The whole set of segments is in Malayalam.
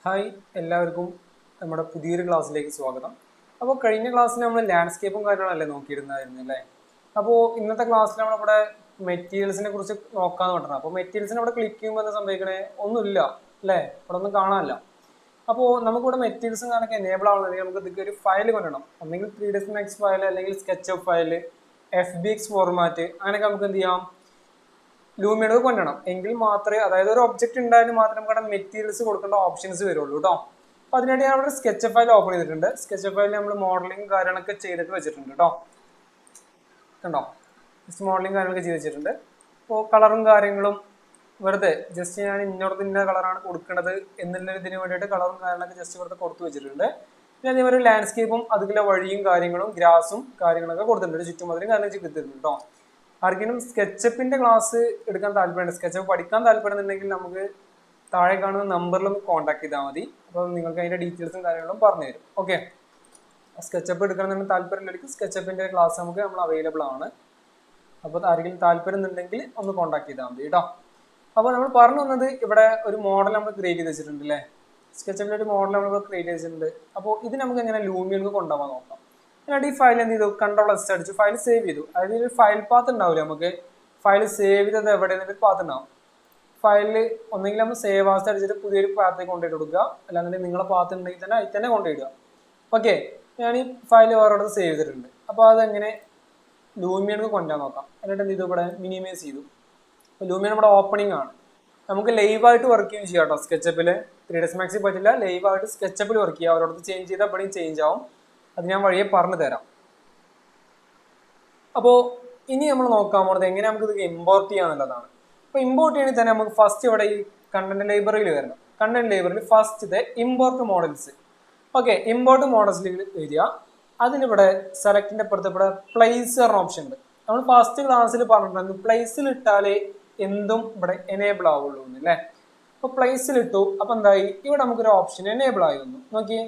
ഹായ് എല്ലാവർക്കും നമ്മുടെ പുതിയൊരു ക്ലാസ്സിലേക്ക് സ്വാഗതം. അപ്പോൾ കഴിഞ്ഞ ക്ലാസ്സിൽ നമ്മൾ ലാൻഡ്സ്കേപ്പും കാര്യങ്ങളല്ലേ നോക്കിയിരുന്നായിരുന്നു അല്ലേ? അപ്പോൾ ഇന്നത്തെ ക്ലാസ്സിൽ നമ്മളിവിടെ മെറ്റീരിയൽസിനെ കുറിച്ച് നോക്കാന്ന് പറഞ്ഞത്. അപ്പോൾ മെറ്റീരിയൽസിനെ ഇവിടെ ക്ലിക്ക് ചെയ്യുമ്പോൾ എന്താ സംഭവിക്കണേ? ഒന്നുമില്ല അല്ലേ? ഇവിടെ ഒന്നും കാണാനില്ല. അപ്പോൾ നമുക്കിവിടെ മെറ്റീരിയൽസും കാര്യമൊക്കെ എനേബിൾ ആവണമെങ്കിൽ നമുക്ക് ഇതൊക്കെ ഒരു ഫയൽ കൊണ്ടുവരണം. ഒന്നെങ്കിൽ 3ds Max ഫയൽ അല്ലെങ്കിൽ സ്കെച്ചപ്പ് ഫയൽ, FBX ഫോർമാറ്റ്, അങ്ങനെയൊക്കെ നമുക്ക് എന്ത് ചെയ്യാം, ലൂമിയഡ് കൊണ്ടുവരണം. എങ്കിൽ മാത്രമേ, അതായത് ഒരു ഒബ്ജക്റ്റ് ഉണ്ടായാലും മാത്രമേ നമുക്ക് മെറ്റീരിയൽസ് കൊടുക്കേണ്ട ഓപ്ഷൻസ് വരുള്ളൂ കേട്ടോ. അപ്പൊ അതിനായിട്ട് ഞാൻ ഇവിടെ സ്കെച്ച് ഫയൽ ഓപ്പൺ ചെയ്തിട്ടുണ്ട്. സ്കെച്ച് ഫയൽ നമ്മൾ മോഡലിംഗ് കാര്യങ്ങളൊക്കെ ചെയ്തിട്ട് വെച്ചിട്ടുണ്ട് കേട്ടോ. കണ്ടോ, ജസ്റ്റ് മോഡലിംഗ് കാര്യങ്ങളൊക്കെ ചെയ്ത് വെച്ചിട്ടുണ്ട്. അപ്പോൾ കളറും കാര്യങ്ങളും വെറുതെ ജസ്റ്റ് ഞാൻ ഇന്ന കളറാണ് കൊടുക്കുന്നത് എന്നുള്ള ഇതിന് വേണ്ടിയിട്ട് കളറും കാര്യങ്ങളൊക്കെ ജസ്റ്റ് വെറുതെ കൊടുത്തു വെച്ചിട്ടുണ്ട്. പിന്നെ അതേപോലെ ലാൻഡ്സ്കേപ്പും അതിലെ വഴിയും കാര്യങ്ങളും ഗ്രാസും കാര്യങ്ങളൊക്കെ കൊടുത്തിട്ടുണ്ട്. ചുറ്റുമതിലും കാര്യങ്ങൾ കൊടുത്തിട്ടുണ്ട് കേട്ടോ. ആർക്കെങ്കിലും സ്കെച്ചപ്പിന്റെ ക്ലാസ് എടുക്കാൻ താല്പര്യമുണ്ട്, സ്കെച്ചപ്പ് പഠിക്കാൻ താല്പര്യമുണ്ടെങ്കിൽ നമുക്ക് താഴെ കാണുന്ന നമ്പറിൽ ഒന്ന് കോൺടാക്ട് ചെയ്താൽ മതി. അപ്പോൾ നിങ്ങൾക്ക് അതിന്റെ ഡീറ്റെയിൽസും കാര്യങ്ങളും പറഞ്ഞു തരും. ഓക്കെ, സ്കെച്ചപ്പ് എടുക്കണമെന്ന് താല്പര്യമുണ്ടെങ്കിൽ സ്കെച്ചപ്പിന്റെ ക്ലാസ് നമ്മൾ അവൈലബിൾ ആണ്. അപ്പോൾ ആരെങ്കിലും താല്പര്യം ഉണ്ടെങ്കിൽ ഒന്ന് കോൺടാക്ട് ചെയ്താൽ മതി കേട്ടോ. അപ്പോൾ നമ്മൾ പറഞ്ഞു വന്നത് ഇവിടെ ഒരു മോഡൽ നമ്മൾ ക്രിയേറ്റ് ചെയ്ത് വെച്ചിട്ടുണ്ട് അല്ലേ? സ്കെച്ചപ്പിന്റെ ഒരു മോഡൽ നമ്മൾ ക്രിയേറ്റ് ചെയ്തിട്ടുണ്ട്. അപ്പോൾ ഇത് നമുക്ക് എങ്ങനെ ലൂമിയനിൽ കൊണ്ടുപോകാൻ നോക്കാം. എന്നിട്ട് ഈ ഫയൽ എന്ത് ചെയ്തു, Ctrl+S അടിച്ചു, ഫയൽ സേവ് ചെയ്തു. അതായത് ഒരു ഫയൽ പാത്ത് ഉണ്ടാവില്ല, നമുക്ക് ഫയൽ സേവ് ചെയ്തത് എവിടെയെന്നൊരു പാത്ത് ഉണ്ടാവും. ഫയലിൽ ഒന്നെങ്കിൽ നമ്മൾ സേവ് ആസ് അടിച്ചിട്ട് പുതിയൊരു പാത്തേക്ക് കൊണ്ടുപോയിട്ട് കൊടുക്കുക, അല്ലാന്നുണ്ടെങ്കിൽ നിങ്ങളെ പാത്ത് ഉണ്ടെങ്കിൽ തന്നെ അതിൽ തന്നെ കൊണ്ടുപോയിടുക. ഓക്കെ, ഞാൻ ഈ ഫയൽ വേറെ സേവ് ചെയ്തിട്ടുണ്ട്. അപ്പോൾ അതെങ്ങനെ ലൂമിയനിൽ കൊണ്ടുപോകാൻ നോക്കാം. എന്നിട്ട് എന്ത് ചെയ്തു, ഇവിടെ മിനിമൈസ് ചെയ്തു. ലൂമിയൻ ഇവിടെ ഓപ്പണിംഗ് ആണ്. നമുക്ക് ലൈവായിട്ട് വർക്ക് ചെയ്യുകയും ചെയ്യാം കേട്ടോ. സ്കെച്ചപ്പിൽ 3ds Max പറ്റില്ല, ലൈവായിട്ട് സ്കെച്ചപ്പിൽ വർക്ക് ചെയ്യുക. അവരോടത്ത് ചേഞ്ച് ചെയ്താൽ ഇവിടെയും ചേഞ്ച് ആവും. അത് ഞാൻ വഴിയെ പറഞ്ഞു തരാം. അപ്പോൾ ഇനി നമ്മൾ നോക്കാൻ പോകുന്നത് എങ്ങനെ നമുക്ക് ഇത് ഇമ്പോർട്ട് ചെയ്യാന്നുള്ളതാണ്. അപ്പോൾ ഇമ്പോർട്ട് ചെയ്യണമെങ്കിൽ തന്നെ നമുക്ക് ഫസ്റ്റ് ഇവിടെ ഈ കണ്ടന്റ് ലൈബ്രറിയിൽ വരണം. കണ്ടന്റ് ലൈബ്രറിയിൽ first import models. Okay, import മോഡൽസിൽ വരിക. അതിനിവിടെ സെലക്ടിന്റെ അപ്പുറത്ത് ഇവിടെ പ്ലേസ് പറഞ്ഞ ഓപ്ഷൻ ഉണ്ട്. നമ്മൾ ഫസ്റ്റ് ക്ലാസ്സിൽ പറഞ്ഞിട്ടുണ്ടായിരുന്നു പ്ലേസിൽ ഇട്ടാലേ എന്തും ഇവിടെ എനേബിൾ ആവുള്ളൂ അല്ലേ? അപ്പൊ പ്ലേസിൽ ഇട്ടു. അപ്പൊ എന്തായി, ഇവിടെ നമുക്കൊരു ഓപ്ഷൻ എനേബിൾ ആയി വന്നു. നോക്കിയേ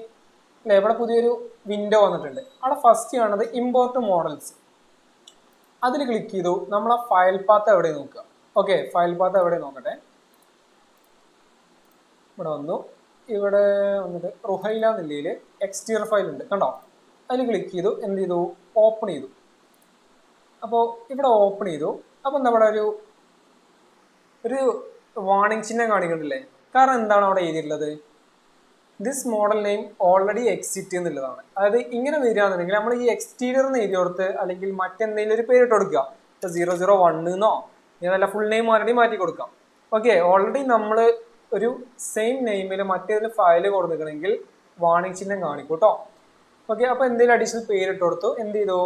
അല്ലെ, ഇവിടെ പുതിയൊരു വിൻഡോ വന്നിട്ടുണ്ട്. അവിടെ ഫസ്റ്റ് കാണുന്നത് ഇമ്പോർട്ട് മോഡൽസ്. അതിൽ ക്ലിക്ക് ചെയ്തു. നമ്മൾ ആ ഫയൽ പാത്ത് എവിടെ നോക്കുക. ഓക്കെ, ഫയൽ പാത്ത് എവിടെ നോക്കട്ടെ. ഇവിടെ വന്നു. ഇവിടെ വന്നിട്ട് റുഹൈല നിലയിൽ എക്സ്റ്റീരിയർ ഫയൽ ഉണ്ട്, കണ്ടോ? അതിൽ ക്ലിക്ക് ചെയ്തു. എന്ത് ചെയ്തു, ഓപ്പൺ ചെയ്തു. അപ്പോൾ ഇവിടെ ഓപ്പൺ ചെയ്തു. അപ്പം നമ്മുടെ ഒരു വാർണിംഗ് ചിഹ്നം കാണിക്കണ്ടില്ലേ? കാരണം എന്താണ് അവിടെ എഴുതിയിട്ടുള്ളത്, this model name already exit എന്നുള്ളതാണ്. അതായത് ഇങ്ങനെ വരികയാണെന്നുണ്ടെങ്കിൽ നമ്മൾ ഈ എക്സ്റ്റീരിയർ എന്ന് എഴുതി കൊടുത്ത് അല്ലെങ്കിൽ മറ്റെന്തെങ്കിലും ഒരു പേരിട്ട് കൊടുക്കുക. ഇപ്പോൾ 001 എന്നോ ഇതല്ല, ഫുൾ നെയിം ഓൾറെഡി മാറ്റി കൊടുക്കാം. ഓക്കെ, ഓൾറെഡി നമ്മൾ ഒരു സെയിം നെയിമിൽ മറ്റേതിൽ ഫയൽ കൊടുക്കണമെങ്കിൽ വാർണിംഗ് ചിഹ്നം കാണിക്കും കേട്ടോ. ഓക്കെ, അപ്പോൾ എന്തെങ്കിലും അഡീഷണൽ പേരിട്ട് കൊടുത്തു. എന്ത് ചെയ്തു,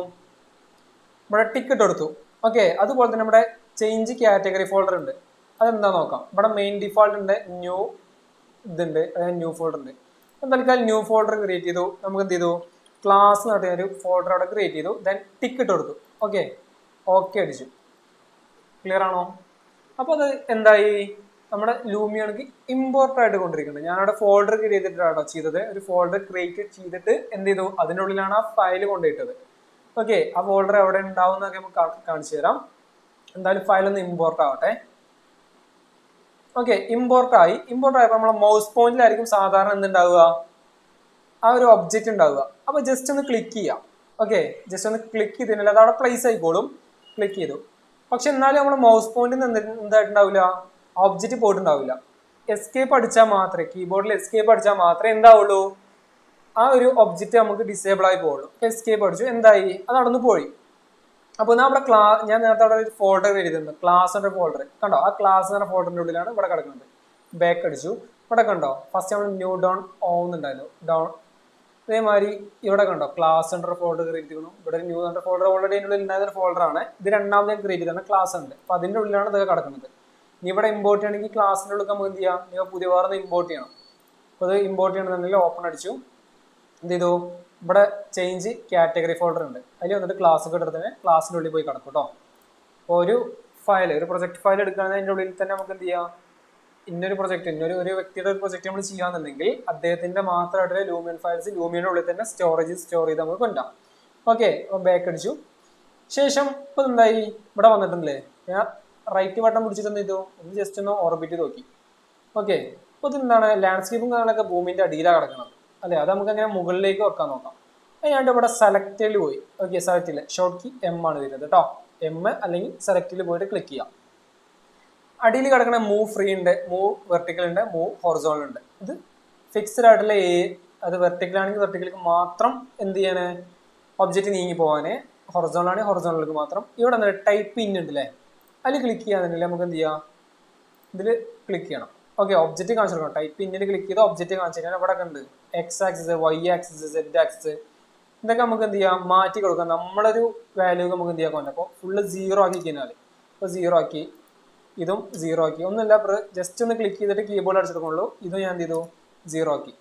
ഇവിടെ ടിക്കറ്റ് കൊടുത്തു. ഓക്കെ, അതുപോലെ തന്നെ നമ്മുടെ ചേഞ്ച് കാറ്റഗറി ഫോൾഡർ ഉണ്ട്. അതെന്താ നോക്കാം. ഇവിടെ മെയിൻ ഡിഫോൾട്ട് ഉണ്ട്, ന്യൂ ഇതുണ്ട്, അതായത് ന്യൂ ഫോൾഡർ ഉണ്ട്. അപ്പം തൽക്കാലം ന്യൂ ഫോൾഡർ ക്രിയേറ്റ് ചെയ്തു. നമുക്ക് എന്ത് ചെയ്തു, ക്ലാസ് എന്ന് പറഞ്ഞ ഒരു ഫോൾഡർ അവിടെ ക്രിയേറ്റ് ചെയ്തു. ദെൻ ടിക്കറ്റ് കൊടുത്തു. ഓക്കെ, ഓക്കെ അടിച്ചു. ക്ലിയർ ആണോ? അപ്പോൾ അത് എന്തായി, നമ്മുടെ ലൂമിയണിക്ക് ഇമ്പോർട്ട് ആയിട്ട് കൊണ്ടിരിക്കുന്നത്. ഞാനവിടെ ഫോൾഡർ ക്രിയേറ്റ് ചെയ്തിട്ടാണോ ചെയ്തത്. ഒരു ഫോൾഡർ ക്രിയേറ്റ് ചെയ്തിട്ട് എന്ത് ചെയ്തു, അതിൻ്റെ ഉള്ളിലാണ് ആ ഫയൽ കൊണ്ടുപോയിട്ടത്. ഓക്കെ, ആ ഫോൾഡർ എവിടെ ഉണ്ടാവും എന്നൊക്കെ നമുക്ക് കാണിച്ചു തരാം. എന്തായാലും ഫയൽ ഒന്ന് ഇമ്പോർട്ട് ആവട്ടെ. ഓക്കെ, ഇമ്പോർട്ട് ആയപ്പോൾ നമ്മളെ മൗസ് പോയിന്റിലായിരിക്കും സാധാരണ എന്തുണ്ടാവുക, ആ ഒരു ഒബ്ജക്റ്റ് ഉണ്ടാവുക. അപ്പൊ ജസ്റ്റ് ഒന്ന് ക്ലിക്ക് ചെയ്യാം. ഓക്കെ, ജസ്റ്റ് ഒന്ന് ക്ലിക്ക് ചെയ്തില്ല, അത് അവിടെ പ്ലേസ് ആയിക്കോളും. ക്ലിക്ക് ചെയ്തു. പക്ഷെ എന്നാലും നമ്മൾ മൗസ് പോയിന്റിൽ നിന്ന് എന്തായിട്ടുണ്ടാവില്ല, ഒബ്ജക്റ്റ് പോയിട്ടുണ്ടാവില്ല. എസ്കേപ്പ് അടിച്ചാൽ മാത്രമേ, കീബോർഡിൽ എസ്കേപ്പ് അടിച്ചാൽ മാത്രമേ എന്താവുള്ളൂ, ആ ഒരു ഒബ്ജക്റ്റ് നമുക്ക് ഡിസേബിൾ ആയി പോകുള്ളൂ. എസ്കേപ്പ് അടിച്ചു, എന്തായി, അത് അവിടെ നിന്ന് പോയി. അപ്പോൾ നമ്മുടെ ഞാൻ നേരത്തെ അവിടെ ഒരു ഫോൾഡർ എഴുതിയിട്ടുണ്ട്, ക്ലാസിന്റെ ഫോൾഡർ കണ്ടോ. ആ ക്ലാസ് എന്ന ഫോൾഡറിന്റെ ഉള്ളിലാണ് ഇവിടെ കിടക്കുന്നത്. ബാക്ക് അടിച്ചു. ഇവിടെ കണ്ടോ, ഫസ്റ്റ് നമ്മൾ ന്യൂ ഡൗൺ ഓന്നുണ്ടായിരുന്നു, ഡൗൺ. അതേമാതിരി ഇവിടെ കണ്ടോ, ക്ലാസ് സെന്റർ ഫോൾഡർ ക്രിയേറ്റ് ചെയ്യണം. ഇവിടെ ന്യൂ സെന്റർ ഫോൾഡർ ഓൾറെഡി അതിൻ്റെ ഉള്ളിൽ ഉണ്ടായിരുന്ന ഫോൾഡർ ആണ്. ഇത് രണ്ടാമത് ഞാൻ ക്രിയേറ്റ് ചെയ്താണ്, ക്ലാസ് ഉണ്ട്. അപ്പൊ അതിന്റെ ഉള്ളിലാണ് ഇതൊക്കെ കിടക്കുന്നത്. ഇനി ഇവിടെ ഇമ്പോർട്ട് ചെയ്യണമെങ്കിൽ ക്ലാസിന്റെ ഉള്ളിൽ നമുക്ക് എന്ത് ചെയ്യാം, നിങ്ങൾ പുതിയ വേറെ ഇമ്പോർട്ട് ചെയ്യണം. അപ്പോൾ അത് ഇമ്പോർട്ട് ചെയ്യണമെന്നുണ്ടെങ്കിൽ ഓപ്പൺ അടിച്ചു. എന്ത് ചെയ്തു, ഇവിടെ ചേഞ്ച് കാറ്റഗറി ഫോൾഡർ ഉണ്ട്. അതിൽ വന്നിട്ട് ക്ലാസ് ഒക്കെ എടുത്ത് തന്നെ ക്ലാസ്സിൻ്റെ ഉള്ളിൽ പോയി കിടക്കും കേട്ടോ. അപ്പോൾ ഒരു ഫയൽ, ഒരു പ്രൊജക്ട് ഫയൽ എടുക്കുകയാണെങ്കിൽ അതിൻ്റെ ഉള്ളിൽ തന്നെ നമുക്ക് എന്ത് ചെയ്യാം, ഇന്നൊരു പ്രൊജക്ട്, ഒരു വ്യക്തിയുടെ ഒരു പ്രൊജക്ട് നമ്മൾ ചെയ്യാന്നുണ്ടെങ്കിൽ അദ്ദേഹത്തിന്റെ മാത്രമായിട്ട് ലൂമിയൻ ഫയൽസ് ലൂമിയന്റെ ഉള്ളിൽ തന്നെ സ്റ്റോർ ചെയ്ത് നമുക്ക് കൊണ്ടാം. ഓക്കെ, അപ്പോൾ ബാക്ക് അടിച്ചു. ശേഷം ഇപ്പൊ എന്തായി, ഇവിടെ വന്നിട്ടുണ്ടല്ലേ, ഞാൻ റൈറ്റ് ബട്ടൺ പിടിച്ചിട്ട് എന്ത് ചെയ്തു, ഒന്ന് ജസ്റ്റ് ഒന്ന് ഓർബിറ്റ് നോക്കി. ഓക്കെ, അപ്പോൾ ഇതെന്താണ് ലാൻഡ്സ്കേപ്പും കാര്യങ്ങളൊക്കെ ഭൂമിൻ്റെ അടിയിലാണ് കിടക്കുന്നത് അല്ലേ. അത് നമുക്ക് അങ്ങനെ മുകളിലേക്ക് വെക്കാൻ നോക്കാം. അതിനാണ്ട് ഇവിടെ സെലക്റ്റിൽ പോയി ഓക്കെ, സെലക്റ്റിൽ ഷോർട്ട് കീ എം ആണ് വരുന്നത് കേട്ടോ. എം അല്ലെങ്കിൽ സെലക്റ്റിൽ പോയിട്ട് ക്ലിക്ക് ചെയ്യാം. അടിയിൽ കിടക്കുന്ന മൂവ് ഫ്രീ ഉണ്ട്, മൂവ് വെർട്ടിക്കൽ ഉണ്ട്, മൂവ് ഹൊറിസോണൽ ഉണ്ട്. ഇത് ഫിക്സ്ഡ് ആയിട്ടുള്ള അത് വെർട്ടിക്കൽ ആണെങ്കിൽ വെർട്ടിക്കലേക്ക് മാത്രം എന്ത് ചെയ്യാണ് ഒബ്ജക്റ്റ് നീങ്ങി പോകാനേ, ഹൊറിസോണൽ ആണെങ്കിൽ ഹൊറിസോണലിലേക്ക് മാത്രം. ഇവിടെ എന്താ ടൈപ്പ് ഇൻ ഉണ്ട് അല്ലേ, അതിൽ ക്ലിക്ക് ചെയ്യാന്നുണ്ടെങ്കിൽ നമുക്ക് എന്ത് ചെയ്യാം, ഇതിൽ ക്ലിക്ക് ചെയ്യണം. ഓക്കെ, ഒബ്ജക്റ്റ് കാണിച്ചു കൊടുക്കണം. ടൈപ്പ് ഇന്നിൽ ക്ലിക്ക് ചെയ്ത് ഒബ്ജക്റ്റ് കാണിച്ചു കഴിഞ്ഞാൽ ഇവിടെ ഉണ്ട് X axis, Y axis, Z axis, ഇതൊക്കെ നമുക്ക് എന്ത് ചെയ്യാം മാറ്റി കൊടുക്കാം. നമ്മളൊരു വാല്യൂ നമുക്ക് എന്ത് ചെയ്യാൻ. അപ്പോൾ ഫുള്ള് 0 ആക്കി കഴിഞ്ഞാൽ ഇപ്പോൾ 0 ആക്കി, ഇതും 0 ആക്കി. ഒന്നുമില്ല, ജസ്റ്റ് ഒന്ന് ക്ലിക്ക് ചെയ്തിട്ട് കീബോർഡ് അടിച്ചെടുക്കുള്ളൂ. ഇതും ഞാൻ എന്ത് ചെയ്തു 0 ആക്കി.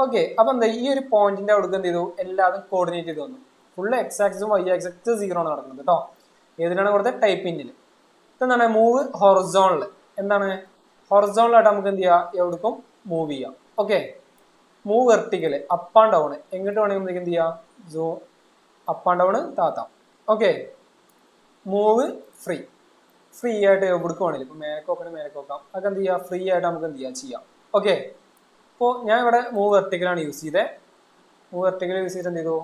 ഓക്കെ, അപ്പോൾ എന്താ ഈ ഒരു പോയിന്റിന്റെ അവിടെ എന്ത് ചെയ്തു എല്ലാതും കോർഡിനേറ്റ് ചെയ്ത് വന്നു. ഫുള്ള് എക്സ് ആക്സിസും വൈ ആക്സിസും 0 ആണ് നടക്കുന്നത് കേട്ടോ. ഏതിനാണ് കൊടുത്തത് ടൈപ്പ് ഇന്നിൽ. ഇതെന്താണ് മൂവ് ഹൊറിസോണൽ. എന്താണ് ഹൊറിസോണലായിട്ട് നമുക്ക് എന്ത് ചെയ്യാം എവിടേക്കും മൂവ് ചെയ്യാം. Okay, move vertical up and down എങ്ങോട്ട് വേണമെങ്കിൽ നമുക്ക് എന്ത് ചെയ്യാം അപ്പ് ആൻഡ് ഡൗൺ താത്താം. ഓക്കെ, മൂവ് ഫ്രീ, ഫ്രീ ആയിട്ട് എവിടേക്ക് വേണമെങ്കിലും ഇപ്പം മേലേക്ക് നോക്കണേ മേലേക്ക് നോക്കാം. അതൊക്കെ എന്ത് ചെയ്യുക ഫ്രീ ആയിട്ട് നമുക്ക് എന്ത് ചെയ്യാം. ഓക്കെ, അപ്പോൾ ഞാൻ ഇവിടെ മൂവ് വെർട്ടിക്കലാണ് യൂസ് ചെയ്തത്. മൂവ് വെർട്ടിക്കൽ യൂസ് ചെയ്തിട്ട് എന്ത് ചെയ്തു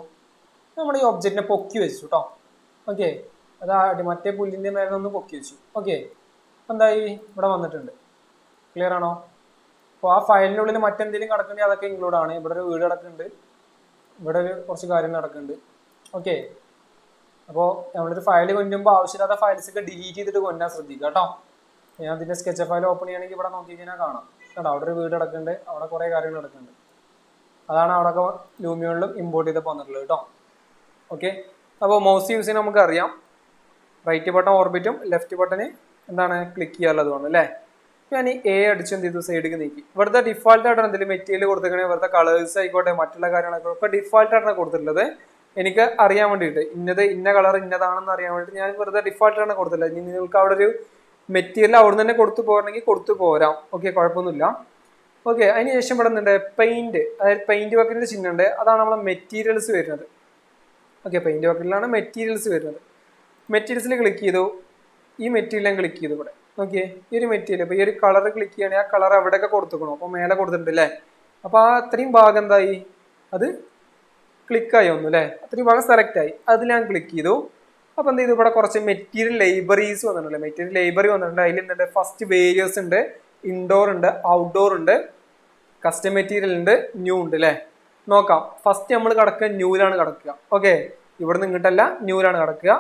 നമ്മുടെ ഈ ഒബ്ജക്റ്റിനെ പൊക്കി വെച്ചു കേട്ടോ. ഓക്കെ, അത് മറ്റേ പുല്ലിൻ്റെ മേലെ നിന്ന് പൊക്കി വെച്ചു. ഓക്കെ, അപ്പം എന്തായി ഇവിടെ വന്നിട്ടുണ്ട്. ക്ലിയർ ആണോ? അപ്പോൾ ആ ഫയലിൻ്റെ ഉള്ളിൽ മറ്റെന്തെങ്കിലും കിടക്കുന്നുണ്ടെങ്കിൽ അതൊക്കെ ഇൻക്ലൂഡ് ആണ്. ഇവിടെ ഒരു വീട് കിടക്കുന്നുണ്ട്, ഇവിടെ ഒരു കുറച്ച് കാര്യങ്ങൾ നടക്കുന്നുണ്ട്. ഓക്കെ, അപ്പോൾ നമ്മളൊരു ഫയൽ കൊണ്ടുമ്പോൾ ആവശ്യമില്ലാത്ത ഫയൽസ് ഒക്കെ ഡിലീറ്റ് ചെയ്തിട്ട് കൊണ്ടുവരാൻ ശ്രദ്ധിക്കുക കേട്ടോ. ഞാൻ അതിൻ്റെ സ്കെച്ച് ഫയൽ ഓപ്പൺ ചെയ്യുകയാണെങ്കിൽ ഇവിടെ നോക്കി കഴിഞ്ഞാൽ കാണാം കേട്ടോ. അവിടെ ഒരു വീട് കിടക്കുന്നുണ്ട്, അവിടെ കുറേ കാര്യങ്ങൾ നടക്കുന്നുണ്ട്. അതാണ് അവിടെയൊക്കെ ലൂമിയോണിലും ഇമ്പോർട്ട് ചെയ്ത് പോന്നിട്ടുള്ളത് കേട്ടോ. ഓക്കെ, അപ്പോൾ മൗസ് യൂസ് ചെയ്യാൻ നമുക്ക് അറിയാം. റൈറ്റ് ബട്ടൺ ഓർബിറ്റും ലെഫ്റ്റ് ബട്ടന് എന്താണ് ക്ലിക്ക് ചെയ്യാനുള്ളതുമാണ് അല്ലേ. ഞാൻ ഈ എ അടിച്ച് എന്ത് ചെയ്തു സൈഡിലേക്ക് നീക്കി. ഇവിടുത്തെ ഡിഫോൾട്ട് ആയിട്ടാണ് എന്തെങ്കിലും മെറ്റീരിയൽ കൊടുത്തിരിക്കണേ, ഇവിടുത്തെ കളേഴ്സ് ആയിക്കോട്ടെ മറ്റുള്ള കാര്യങ്ങളൊക്കെ ഒക്കെ ഡിഫോൾട്ട് ആയിട്ടാണ് കൊടുത്തിട്ടുള്ളത്. എനിക്ക് അറിയാൻ വേണ്ടിയിട്ട് ഇന്ന കളർ ഇന്നതാണെന്ന് അറിയാൻ വേണ്ടിയിട്ട് ഞാൻ വെറുതെ ഡിഫോൾട്ട് ആണ് കൊടുത്തില്ല. ഇനി നിങ്ങൾക്ക് അവിടെ ഒരു മെറ്റീരിയൽ അവിടെ നിന്ന് തന്നെ കൊടുത്തു പോരണമെങ്കിൽ കൊടുത്തു പോരാം. ഓക്കെ, കുഴപ്പമൊന്നുമില്ല. ഓക്കെ, അതിന് ശേഷം ഇവിടെ നിന്നുണ്ട് പെയിന്റ്, അതായത് പെയിന്റ് ബക്കറ്റിന്റെ ചിഹ്നം ഉണ്ട്, അതാണ് നമ്മളെ മെറ്റീരിയൽസ് വരുന്നത്. ഓക്കെ, പെയിന്റ് ബക്കറ്റിലാണ് മെറ്റീരിയൽസ് വരുന്നത്. മെറ്റീരിയൽസിൽ ക്ലിക്ക് ചെയ്തു, ഈ മെറ്റീരിയൽ ഞാൻ ക്ലിക്ക് ചെയ്തു. ഇവിടെ ഓക്കെ, ഈ ഒരു മെറ്റീരിയൽ ഇപ്പോൾ ഈ ഒരു കളർ ക്ലിക്ക് ചെയ്യുകയാണെങ്കിൽ ആ കളർ എവിടെയൊക്കെ കൊടുത്തുക്കണോ അപ്പോൾ മേലെ കൊടുത്തിട്ടുണ്ട് അല്ലേ. അപ്പോൾ ആ അത്രയും ഭാഗം എന്തായി അത് ക്ലിക്കായി ഒന്നു അല്ലേ, അത്രയും ഭാഗം സെലക്ട് ആയി. അതിൽ ഞാൻ ക്ലിക്ക് ചെയ്തു. അപ്പോൾ എന്ത് ചെയ്തു ഇവിടെ കുറച്ച് മെറ്റീരിയൽ ലൈബ്രറീസ് വന്നിട്ടുണ്ട്. മെറ്റീരിയൽ ലൈബ്രറി വന്നിട്ടുണ്ട്. അതിൽ എന്തുണ്ട് ഫസ്റ്റ് വേരിയസ് ഉണ്ട്, ഇൻഡോർ ഉണ്ട്, ഔട്ട്ഡോർ ഉണ്ട്, കസ്റ്റം മെറ്റീരിയൽ ഉണ്ട്, ന്യൂ ഉണ്ട് അല്ലേ. നോക്കാം, ഫസ്റ്റ് നമ്മൾ കിടക്കുക ന്യൂലാണ് കിടക്കുക. ഓക്കെ, ഇവിടെ നിന്ന് ഇങ്ങോട്ടല്ല ന്യൂലാണ് കിടക്കുക.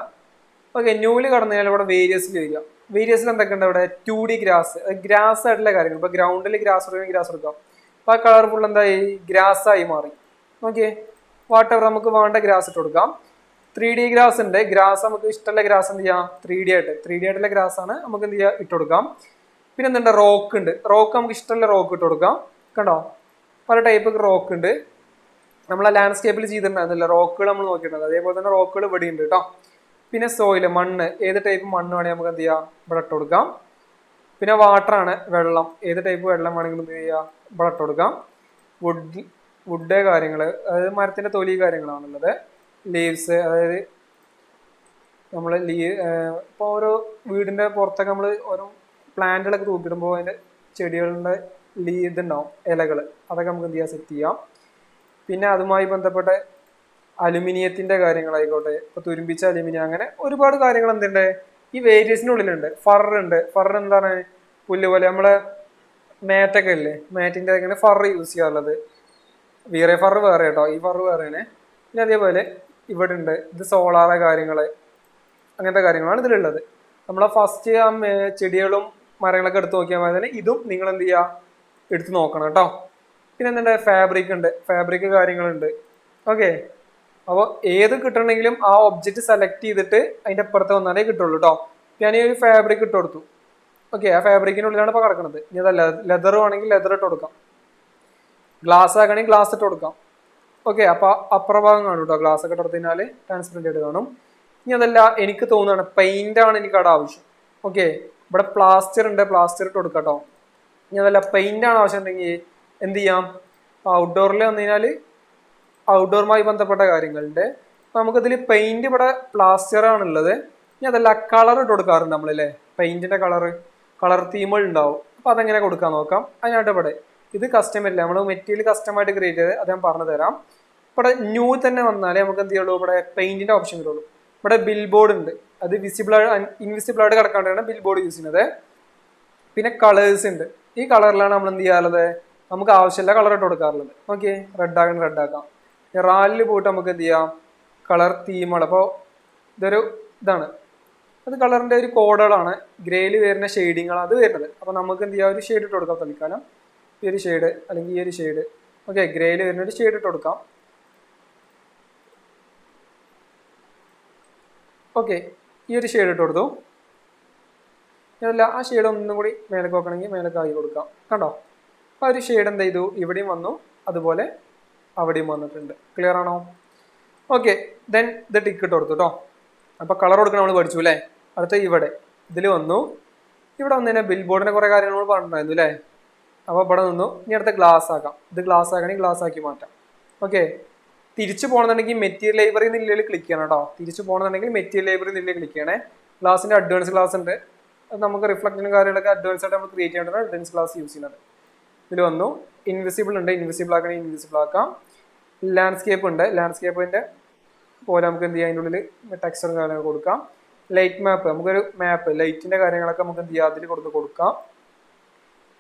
ഓക്കെ, ന്യൂല് കടന്നു കഴിഞ്ഞാൽ ഇവിടെ വേരിയസിൽ വരിക. വേരിയസിൽ എന്തൊക്കെ ഉണ്ട് ഇവിടെ 2D ഗ്രാസ്, ഗ്രാസ് ആയിട്ടുള്ള കാര്യങ്ങൾ. ഇപ്പോൾ ഗ്രൗണ്ടിൽ ഗ്രാസ് എടുക്കുകയും ഗ്രാസ് എടുക്കാം. അപ്പോൾ ആ കളർ ഫുൾ എന്തായി ഗ്രാസ് ആയി മാറി. ഓക്കെ, വാട്ട് എവർ നമുക്ക് വേണ്ട ഗ്രാസ് ഇട്ട് കൊടുക്കാം. 3D ഗ്രാസ് ഉണ്ട്. ഗ്രാസ് നമുക്ക് ഇഷ്ടമുള്ള ഗ്രാസ് എന്ത് ചെയ്യാം 3D ആയിട്ടുള്ള ഗ്രാസ് ആണ് നമുക്ക് എന്ത് ചെയ്യാം ഇട്ട് കൊടുക്കാം. പിന്നെ എന്തുണ്ട് റോക്ക് ഉണ്ട്. റോക്ക് നമുക്ക് ഇഷ്ടമുള്ള റോക്ക് ഇട്ട് കൊടുക്കാം. കണ്ടോ, പല ടൈപ്പ് റോക്ക് ഉണ്ട്. നമ്മൾ ആ ലാൻഡ്സ്കേപ്പിൽ ചെയ്തിട്ടുണ്ടായിരുന്നില്ല റോക്കുകൾ നമ്മൾ നോക്കിയിട്ടുണ്ട്. അതേപോലെ തന്നെ റോക്കുകൾ ഇവിടെ ഉണ്ട് കേട്ടോ. പിന്നെ സോയിൽ മണ്ണ്, ഏത് ടൈപ്പ് മണ്ണ് വേണമെങ്കിൽ നമുക്ക് എന്ത് ചെയ്യാം ഇവിടെ ഇട്ട് കൊടുക്കാം. പിന്നെ വാട്ടർ ആണ് വെള്ളം, ഏത് ടൈപ്പ് വെള്ളം വേണമെങ്കിലും എന്ത് ചെയ്യാം ഇവിടെ ഇട്ട് കൊടുക്കാം. വുഡ് കാര്യങ്ങൾ, അതായത് മരത്തിന്റെ തൊലി കാര്യങ്ങളാണുള്ളത്. ലീവ്സ്, അതായത് നമ്മൾ ഇപ്പോൾ ഓരോ വീടിന്റെ പുറത്തൊക്കെ നമ്മൾ ഓരോ പ്ലാന്റുകളൊക്കെ തൂക്കിടുമ്പോൾ അതിന്റെ ചെടികളുടെ ഇതുണ്ടാവും ഇലകൾ, അതൊക്കെ നമുക്ക് എന്ത് ചെയ്യാം സെറ്റ് ചെയ്യാം. പിന്നെ അതുമായി ബന്ധപ്പെട്ട അലുമിനിയത്തിന്റെ കാര്യങ്ങളായിക്കോട്ടെ, ഇപ്പൊ തുരുമ്പിച്ച അലുമിനിയം, അങ്ങനെ ഒരുപാട് കാര്യങ്ങൾ എന്തുണ്ട് ഈ വേരിയസിനുള്ളിലുണ്ട്. ഫർ ഉണ്ട്. ഫർ എന്താണ് പുല്ല് പോലെ നമ്മളെ മാറ്റൊക്കെ ഇല്ലേ, മാറ്റിന്റെ അങ്ങനെ ഫർ യൂസ് ചെയ്യാറുള്ളത്. വീറെ ഫർ വേറെ കേട്ടോ, ഈ ഫർ വേറെയാണ്. പിന്നെ അതേപോലെ ഇവിടെ ഉണ്ട് ഇത് സോളാറ് കാര്യങ്ങള്, അങ്ങനത്തെ കാര്യങ്ങളാണ് ഇതിലുള്ളത്. നമ്മളെ ഫസ്റ്റ് ആ ചെടികളും മരങ്ങളൊക്കെ എടുത്ത് നോക്കിയാൽ മതി തന്നെ. ഇതും നിങ്ങൾ എന്ത് ചെയ്യുക എടുത്ത് നോക്കണം കേട്ടോ. പിന്നെ എന്തുണ്ട് ഫാബ്രിക് ഉണ്ട്, ഫാബ്രിക് കാര്യങ്ങളുണ്ട്. ഓക്കെ, അപ്പോൾ ഏത് കിട്ടണമെങ്കിലും ആ ഒബ്ജക്റ്റ് സെലക്ട് ചെയ്തിട്ട് അതിൻ്റെ അപ്പുറത്ത് വന്നാലേ കിട്ടുള്ളൂ കേട്ടോ. ഞാൻ ഈ ഒരു ഫാബ്രിക് ഇട്ട് കൊടുത്തു. ഓക്കെ, ആ ഫാബ്രിക്കിനുള്ളിലാണ് ഇപ്പോൾ കിടക്കുന്നത്. ഇനി അതല്ല ലെതർ വേണമെങ്കിൽ ലെതർ ഇട്ട് കൊടുക്കാം, ഗ്ലാസ് ആക്കണമെങ്കിൽ ഗ്ലാസ് ഇട്ട് കൊടുക്കാം. ഓക്കെ, അപ്പോൾ അപ്പുറഭാഗം കാണും കേട്ടോ, ഗ്ലാസ് ഒക്കെ ഇട്ട് കഴിഞ്ഞാൽ ട്രാൻസ്പെറൻറ്റ് ആയിട്ട് കാണും. ഇനി അതല്ല എനിക്ക് തോന്നുകയാണ് പെയിന്റ് ആണ് എനിക്ക് അവിടെ ആവശ്യം. ഓക്കെ, ഇവിടെ പ്ലാസ്റ്റർ ഉണ്ട്, പ്ലാസ്റ്റർ ഇട്ട് കൊടുക്കാം കേട്ടോ. ഇനി അതല്ല പെയിന്റ് ആണ് ആവശ്യം ഉണ്ടെങ്കിൽ എന്ത് ചെയ്യാം, ഔട്ട്ഡോറിൽ വന്നു കഴിഞ്ഞാൽ ഔട്ട്ഡോറുമായി ബന്ധപ്പെട്ട കാര്യങ്ങളുണ്ട്. അപ്പം നമുക്കിതിൽ പെയിന്റ് ഇവിടെ പ്ലാസ്റ്റർ ആണുള്ളത്. ഇനി അതല്ല കളർ ഇട്ട് കൊടുക്കാറുണ്ട് നമ്മളല്ലേ, പെയിന്റിന്റെ കളർ തീമുകൾ ഉണ്ടാവും. അപ്പം അതെങ്ങനെ കൊടുക്കാൻ നോക്കാം. അതിനായിട്ട് ഇവിടെ ഇത് കസ്റ്റം അല്ല, നമ്മൾ മെറ്റീരിയൽ കസ്റ്റമായിട്ട് ക്രിയേറ്റ് ചെയ്ത് അത് ഞാൻ പറഞ്ഞു തരാം. ഇവിടെ ന്യൂ തന്നെ വന്നാലേ നമുക്ക് എന്ത് ചെയ്യുള്ളൂ, ഇവിടെ പെയിന്റിന്റെ ഓപ്ഷൻ വരുള്ളൂ. ഇവിടെ ബിൽ ബോർഡ് ഉണ്ട്, അത് വിസിബിൾ ഇൻവിസിബിൾ ആയിട്ട് കിടക്കാണ്ടാണ് ബിൽ ബോർഡ് യൂസ് ചെയ്യുന്നത്. പിന്നെ കളേഴ്സ് ഉണ്ട്, ഈ കളറിലാണ് നമ്മൾ എന്ത് ചെയ്യാറുള്ളത്, നമുക്ക് ആവശ്യമില്ല കളർ ഇട്ട് കൊടുക്കാറുള്ളത്. ഓക്കെ, റെഡ് ആക്കണം, റെഡ് ആക്കാം. റാലിൽ പോയിട്ട് നമുക്ക് എന്ത് ചെയ്യാം, കളർ തീമുകൾ. അപ്പോൾ ഇതാണ്, അത് കളറിന്റെ ഒരു കോഡുകളാണ്, ഗ്രേയിൽ വരുന്ന ഷെയ്ഡിങ്ങളാണ് അത് വരുന്നത്. അപ്പോൾ നമുക്ക് എന്ത് ചെയ്യാം, ഒരു ഷെയ്ഡ് ഇട്ട് കൊടുക്കാം തൽക്കാലം, ഈ ഒരു ഷെയ്ഡ് അല്ലെങ്കിൽ ഈ ഒരു ഷെയ്ഡ്. ഓക്കെ, ഗ്രേയിൽ വരുന്ന ഒരു ഷെയ്ഡ് ഇട്ട് കൊടുക്കാം. ഓക്കെ, ഈ ഒരു ഷെയ്ഡ് ഇട്ട് കൊടുത്തു. അതല്ല, ആ ഷെയ്ഡ് ഒന്നും കൂടി മേലേക്ക് വെക്കണമെങ്കിൽ മേലേക്ക് ആക്കി കൊടുക്കാം. കണ്ടോ, ആ ഒരു ഷെയ്ഡ് എന്ത് ചെയ്തു, ഇവിടെയും വന്നു, അതുപോലെ അവിടെയും വന്നിട്ടുണ്ട്. ക്ലിയർ ആണോ? ഓക്കെ, ദെൻ ഇത് ടിക്ക് ഇട്ട് കൊടുത്തു കേട്ടോ. അപ്പോൾ കളർ കൊടുക്കണം നമ്മൾ പഠിച്ചു അല്ലേ. അടുത്ത ഇവിടെ ഇതിൽ വന്നു, ഇവിടെ വന്നു കഴിഞ്ഞാൽ ബിൽ ബോർഡിനെ കുറേ കാര്യങ്ങൾ നമ്മൾ പറഞ്ഞിട്ടുണ്ടായിരുന്നു അല്ലേ. അപ്പോൾ ഇവിടെ നിന്നു, ഇനി അടുത്ത ഗ്ലാസ് ആക്കാം. ഇത് ഗ്ലാസ് ആക്കണമെങ്കിൽ ഗ്ലാസ് ആക്കി മാറ്റാം. ഓക്കെ, തിരിച്ചു പോകണമെന്നുണ്ടെങ്കിൽ മെറ്റീരിയൽ ലൈബ്രറി നിലയിൽ ക്ലിക്ക് ചെയ്യണം കേട്ടോ. തിരിച്ചു പോകണമെന്നുണ്ടെങ്കിൽ മെറ്റീരിയൽ ലൈബ്രറി നിലയിൽ ക്ലിക്ക് ചെയ്യണേ. ഗ്ലാസിന്റെ അഡ്വാൻസ് ക്ലാസ് ഉണ്ട്, അത് നമുക്ക് റിഫ്ലക്റ്റിനും കാര്യങ്ങളൊക്കെ അഡ്വാൻസ് ആയിട്ട് നമ്മൾ ക്രിയേറ്റ് ചെയ്യേണ്ടതാണ് അഡ്വാൻസ് ക്ലാസ് യൂസ് ചെയ്യുന്നത്. ഇതിൽ വന്നു ഇൻവിസിബിൾ ഉണ്ട്, ഇൻവിസിബിൾ ആക്കണമെങ്കിൽ ഇൻവിസിബിൾ ആക്കാം. ലാൻഡ്സ്കേപ്പ് ഉണ്ട്, ലാൻഡ്സ്കേപ്പിന്റെ പോലെ നമുക്ക് എന്ത് ചെയ്യാം, അതിൻ്റെ ഉള്ളിൽ ടെക്സ്ചറും കാര്യങ്ങളൊക്കെ കൊടുക്കാം. ലൈറ്റ് മാപ്പ്, നമുക്കൊരു മാപ്പ് ലൈറ്റിന്റെ കാര്യങ്ങളൊക്കെ നമുക്ക് എന്ത് ചെയ്യാം, അതിൽ കൊടുക്കാം.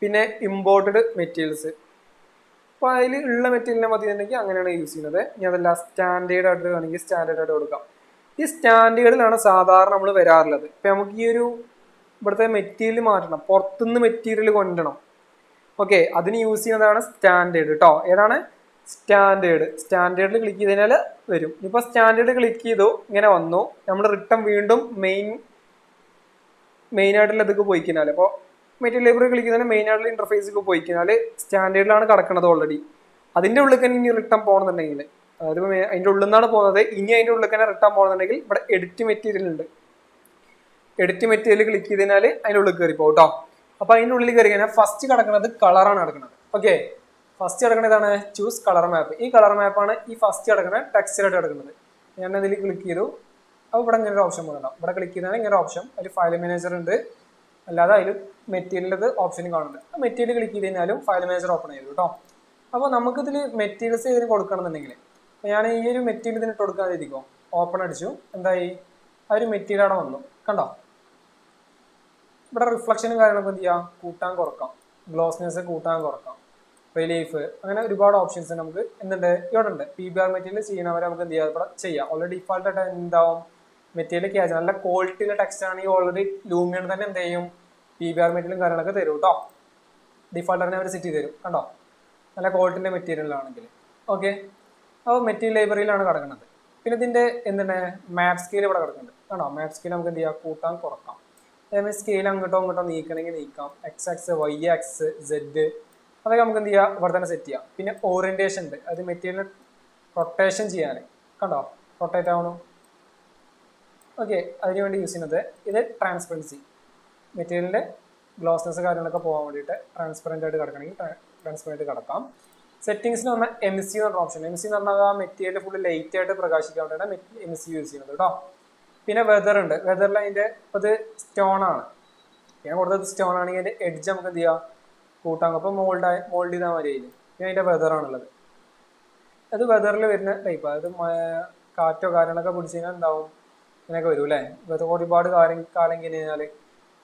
പിന്നെ ഇമ്പോർട്ടഡ് മെറ്റീരിയൽസ്, അപ്പോൾ അതിൽ ഉള്ള മെറ്റീരിയലിനെ മതി എന്നുണ്ടെങ്കിൽ അങ്ങനെയാണ് യൂസ് ചെയ്യുന്നത്. ഇനി അതല്ല സ്റ്റാൻഡേർഡ് ആയിട്ട് വേണമെങ്കിൽ സ്റ്റാൻഡേർഡ് ആയിട്ട് കൊടുക്കാം. ഈ സ്റ്റാൻഡേർഡിലാണ് സാധാരണ നമ്മൾ വരാറുള്ളത്. ഇപ്പം നമുക്ക് ഈ ഒരു ഇവിടുത്തെ മെറ്റീരിയൽ മാറ്റണം, പുറത്തുനിന്ന് മെറ്റീരിയൽ കൊണ്ടുവരണം. ഓക്കെ, അതിന് യൂസ് ചെയ്യുന്നതാണ് സ്റ്റാൻഡേർഡ് കേട്ടോ. ഏതാണ് സ്റ്റാൻഡേർഡിൽ ക്ലിക്ക് ചെയ്ത് കഴിഞ്ഞാൽ വരും. ഇപ്പോൾ സ്റ്റാൻഡേർഡ് ക്ലിക്ക് ചെയ്തു, ഇങ്ങനെ വന്നു, നമ്മൾ റിട്ടേൺ വീണ്ടും മെയിൻ ആയിട്ടുള്ള ഇതൊക്കെ പോയി കഴിഞ്ഞാൽ, അപ്പോൾ മെറ്റീരിയൽ ലൈബ്രറി ക്ലിക്ക് ചെയ്താൽ മെയിൻ ആയിട്ടുള്ള ഇന്റർഫേസിലേക്ക് പോയി കഴിഞ്ഞാൽ സ്റ്റാൻഡേർഡിലാണ് കിടക്കുന്നത് ഓൾറെഡി. അതിൻ്റെ ഉള്ളിൽ തന്നെ ഇനി റിട്ടേൺ പോകണമെന്നുണ്ടെങ്കിൽ, അതായത് അതിൻ്റെ ഉള്ളിൽ നിന്നാണ് പോകുന്നത്, ഇനി അതിൻ്റെ ഉള്ളിൽ തന്നെ റിട്ടേൺ പോകണമെന്നുണ്ടെങ്കിൽ ഇവിടെ എഡിറ്റ് മെറ്റീരിയൽ ഉണ്ട്. എഡിറ്റ് മെറ്റീരിയൽ ക്ലിക്ക് ചെയ്ത് കഴിഞ്ഞാൽ അതിൻ്റെ ഉള്ളിൽ കയറി പോകും കേട്ടോ. അപ്പോൾ അതിൻ്റെ ഉള്ളിൽ കയറി കഴിഞ്ഞാൽ ഫസ്റ്റ് കിടക്കുന്നത് കളറാണ് കിടക്കുന്നത്. ഓക്കെ, ഫസ്റ്റ് കിടക്കുന്നത് ഇതാണ്, ചൂസ് കളർ മാപ്പ്. ഈ കളർ മാപ്പാണ് ഈ ഫസ്റ്റ് കിടക്കുന്ന ടെക്സ്ചറായിട്ട് കിടക്കുന്നത്. ഞാൻ അതിൽ ക്ലിക്ക് ചെയ്തു, അപ്പോൾ ഇവിടെ ഇങ്ങനെ ഒരു ഓപ്ഷൻ വന്നിട്ടുണ്ടാവും. ഇവിടെ ക്ലിക്ക് ചെയ്താൽ ഇങ്ങനെ ഓപ്ഷൻ, ഒരു ഫയൽ മാനേജർ ഉണ്ട്, അല്ലാതെ അതിൽ മെറ്റീരിയലിൻ്റെ ഓപ്ഷൻ കാണുന്നുണ്ട്. ആ മെറ്റീരിയൽ ക്ലിക്ക് ചെയ്ത് കഴിഞ്ഞാലും ഫയൽ മാനേജർ ഓപ്പൺ ചെയ്തു കേട്ടോ. അപ്പോൾ നമുക്കിതിൽ മെറ്റീരിയൽസ് ഇതിന് കൊടുക്കണമെന്നുണ്ടെങ്കിൽ, ഞാൻ ഈ ഒരു മെറ്റീരിയൽ ഇതിന് ഇട്ട് കൊടുക്കാതിരിക്കുമോ, ഓപ്പൺ അടിച്ചു, എന്തായി, ആ ഒരു മെറ്റീരിയൽ അവിടെ വന്നു. കണ്ടോ, ഇവിടെ റിഫ്ലക്ഷനും കാര്യങ്ങളൊക്കെ എന്ത് ചെയ്യാം, കൂട്ടാൻ കുറക്കാം, ഗ്ലോസ്നെസ് കൂട്ടാൻ കുറക്കാം, റിലീഫ്, അങ്ങനെ ഒരുപാട് ഓപ്ഷൻസ് നമുക്ക് എന്തുണ്ട് ഇവിടെ ഉണ്ട്. PBR മെറ്റീരിയൽ ചെയ്യുന്നവരെ നമുക്ക് എന്ത് ചെയ്യാം, ഇവിടെ ചെയ്യാം. ഓൾറെഡി ഡിഫാൾട്ട് ആയിട്ട് എന്താവും, മെറ്റീരിയൽ ക്യാച്ച് നല്ല ക്വാളിറ്റിയിലെ ടെക്സ്റ്റ് ആണെങ്കിൽ ഓൾറെഡി ലൂമിയൺ തന്നെ എന്ത് ചെയ്യും, PBR മെറ്റീരിയലും കാര്യങ്ങളൊക്കെ തരും കേട്ടോ. ഡിഫാൾട്ട് തന്നെ അവർ സെറ്റ് ചെയ്ത് തരും. കണ്ടോ, നല്ല ക്വാളിറ്റിൻ്റെ മെറ്റീരിയലാണെങ്കിൽ. ഓക്കെ, അപ്പോൾ മെറ്റീരിയൽ ലൈബ്രറിയിലാണ് കിടക്കുന്നത്. പിന്നെ ഇതിൻ്റെ എന്താണ് മാപ്പ് സ്കെയിൽ ഇവിടെ കിടക്കുന്നുണ്ട്. കണ്ടോ, മാപ്പ് സ്കെയിൽ നമുക്ക് എന്ത് ചെയ്യാം, കൂട്ടാൻ കുറക്കാം. അതേമാതിരി സ്കെയിൽ അങ്ങോട്ടോ നീക്കണമെങ്കിൽ നീക്കാം. XX, YX, Z, അതൊക്കെ നമുക്ക് എന്ത് ചെയ്യാം, ഇവിടെ തന്നെ സെറ്റ് ചെയ്യാം. പിന്നെ ഓറിയന്റേഷൻ ഉണ്ട്, അത് മെറ്റീരിയൽ റൊട്ടേഷൻ ചെയ്യാൻ. കണ്ടോ, റൊട്ടേറ്റ് ആവണം. ഓക്കെ, അതിനുവേണ്ടി യൂസ് ചെയ്യുന്നത് ഇത് ട്രാൻസ്പെറൻസി, മെറ്റീരിയലിൻ്റെ ഗ്ലോസ്നെസ് കാര്യങ്ങളൊക്കെ പോകാൻ വേണ്ടിയിട്ട് ട്രാൻസ്പെറൻ്റ് ആയിട്ട് കിടക്കണമെങ്കിൽ ട്രാൻസ്പെറൻ്റ് കിടക്കാം. സെറ്റിംഗ്സിന് വന്ന MC എന്ന് പറഞ്ഞ ഓപ്ഷൻ, MC എന്ന് പറഞ്ഞാൽ ആ മെറ്റീരിയൽ ഫുള്ള് ലൈറ്റ് ആയിട്ട് പ്രകാശിക്കാൻ വേണ്ടിയിട്ടാണ് MC യൂസ് ചെയ്യുന്നത് കേട്ടോ. പിന്നെ വെതർ ഉണ്ട്, വെതറിൽ അതിൻ്റെ അത് സ്റ്റോൺ ആണ്, ഞാൻ കൊടുത്തത് സ്റ്റോൺ ആണെങ്കിൽ അതിൻ്റെ എഡ്ജ് നമുക്ക് എന്ത് ചെയ്യാം, കൂട്ടാൻ. അപ്പോൾ മോൾഡ് ചെയ്താൽ മതി അതിൽ. പിന്നെ അതിൻ്റെ വെതറാണുള്ളത്, അത് വെതറിൽ വരുന്ന ടൈപ്പ്, അതായത് കാറ്റോ കാര്യങ്ങളൊക്കെ പിടിച്ച് കഴിഞ്ഞാൽ എന്താവും, ഇങ്ങനെയൊക്കെ വരും അല്ലേ. വെതർ ഒരുപാട് കാലം കഴിഞ്ഞാൽ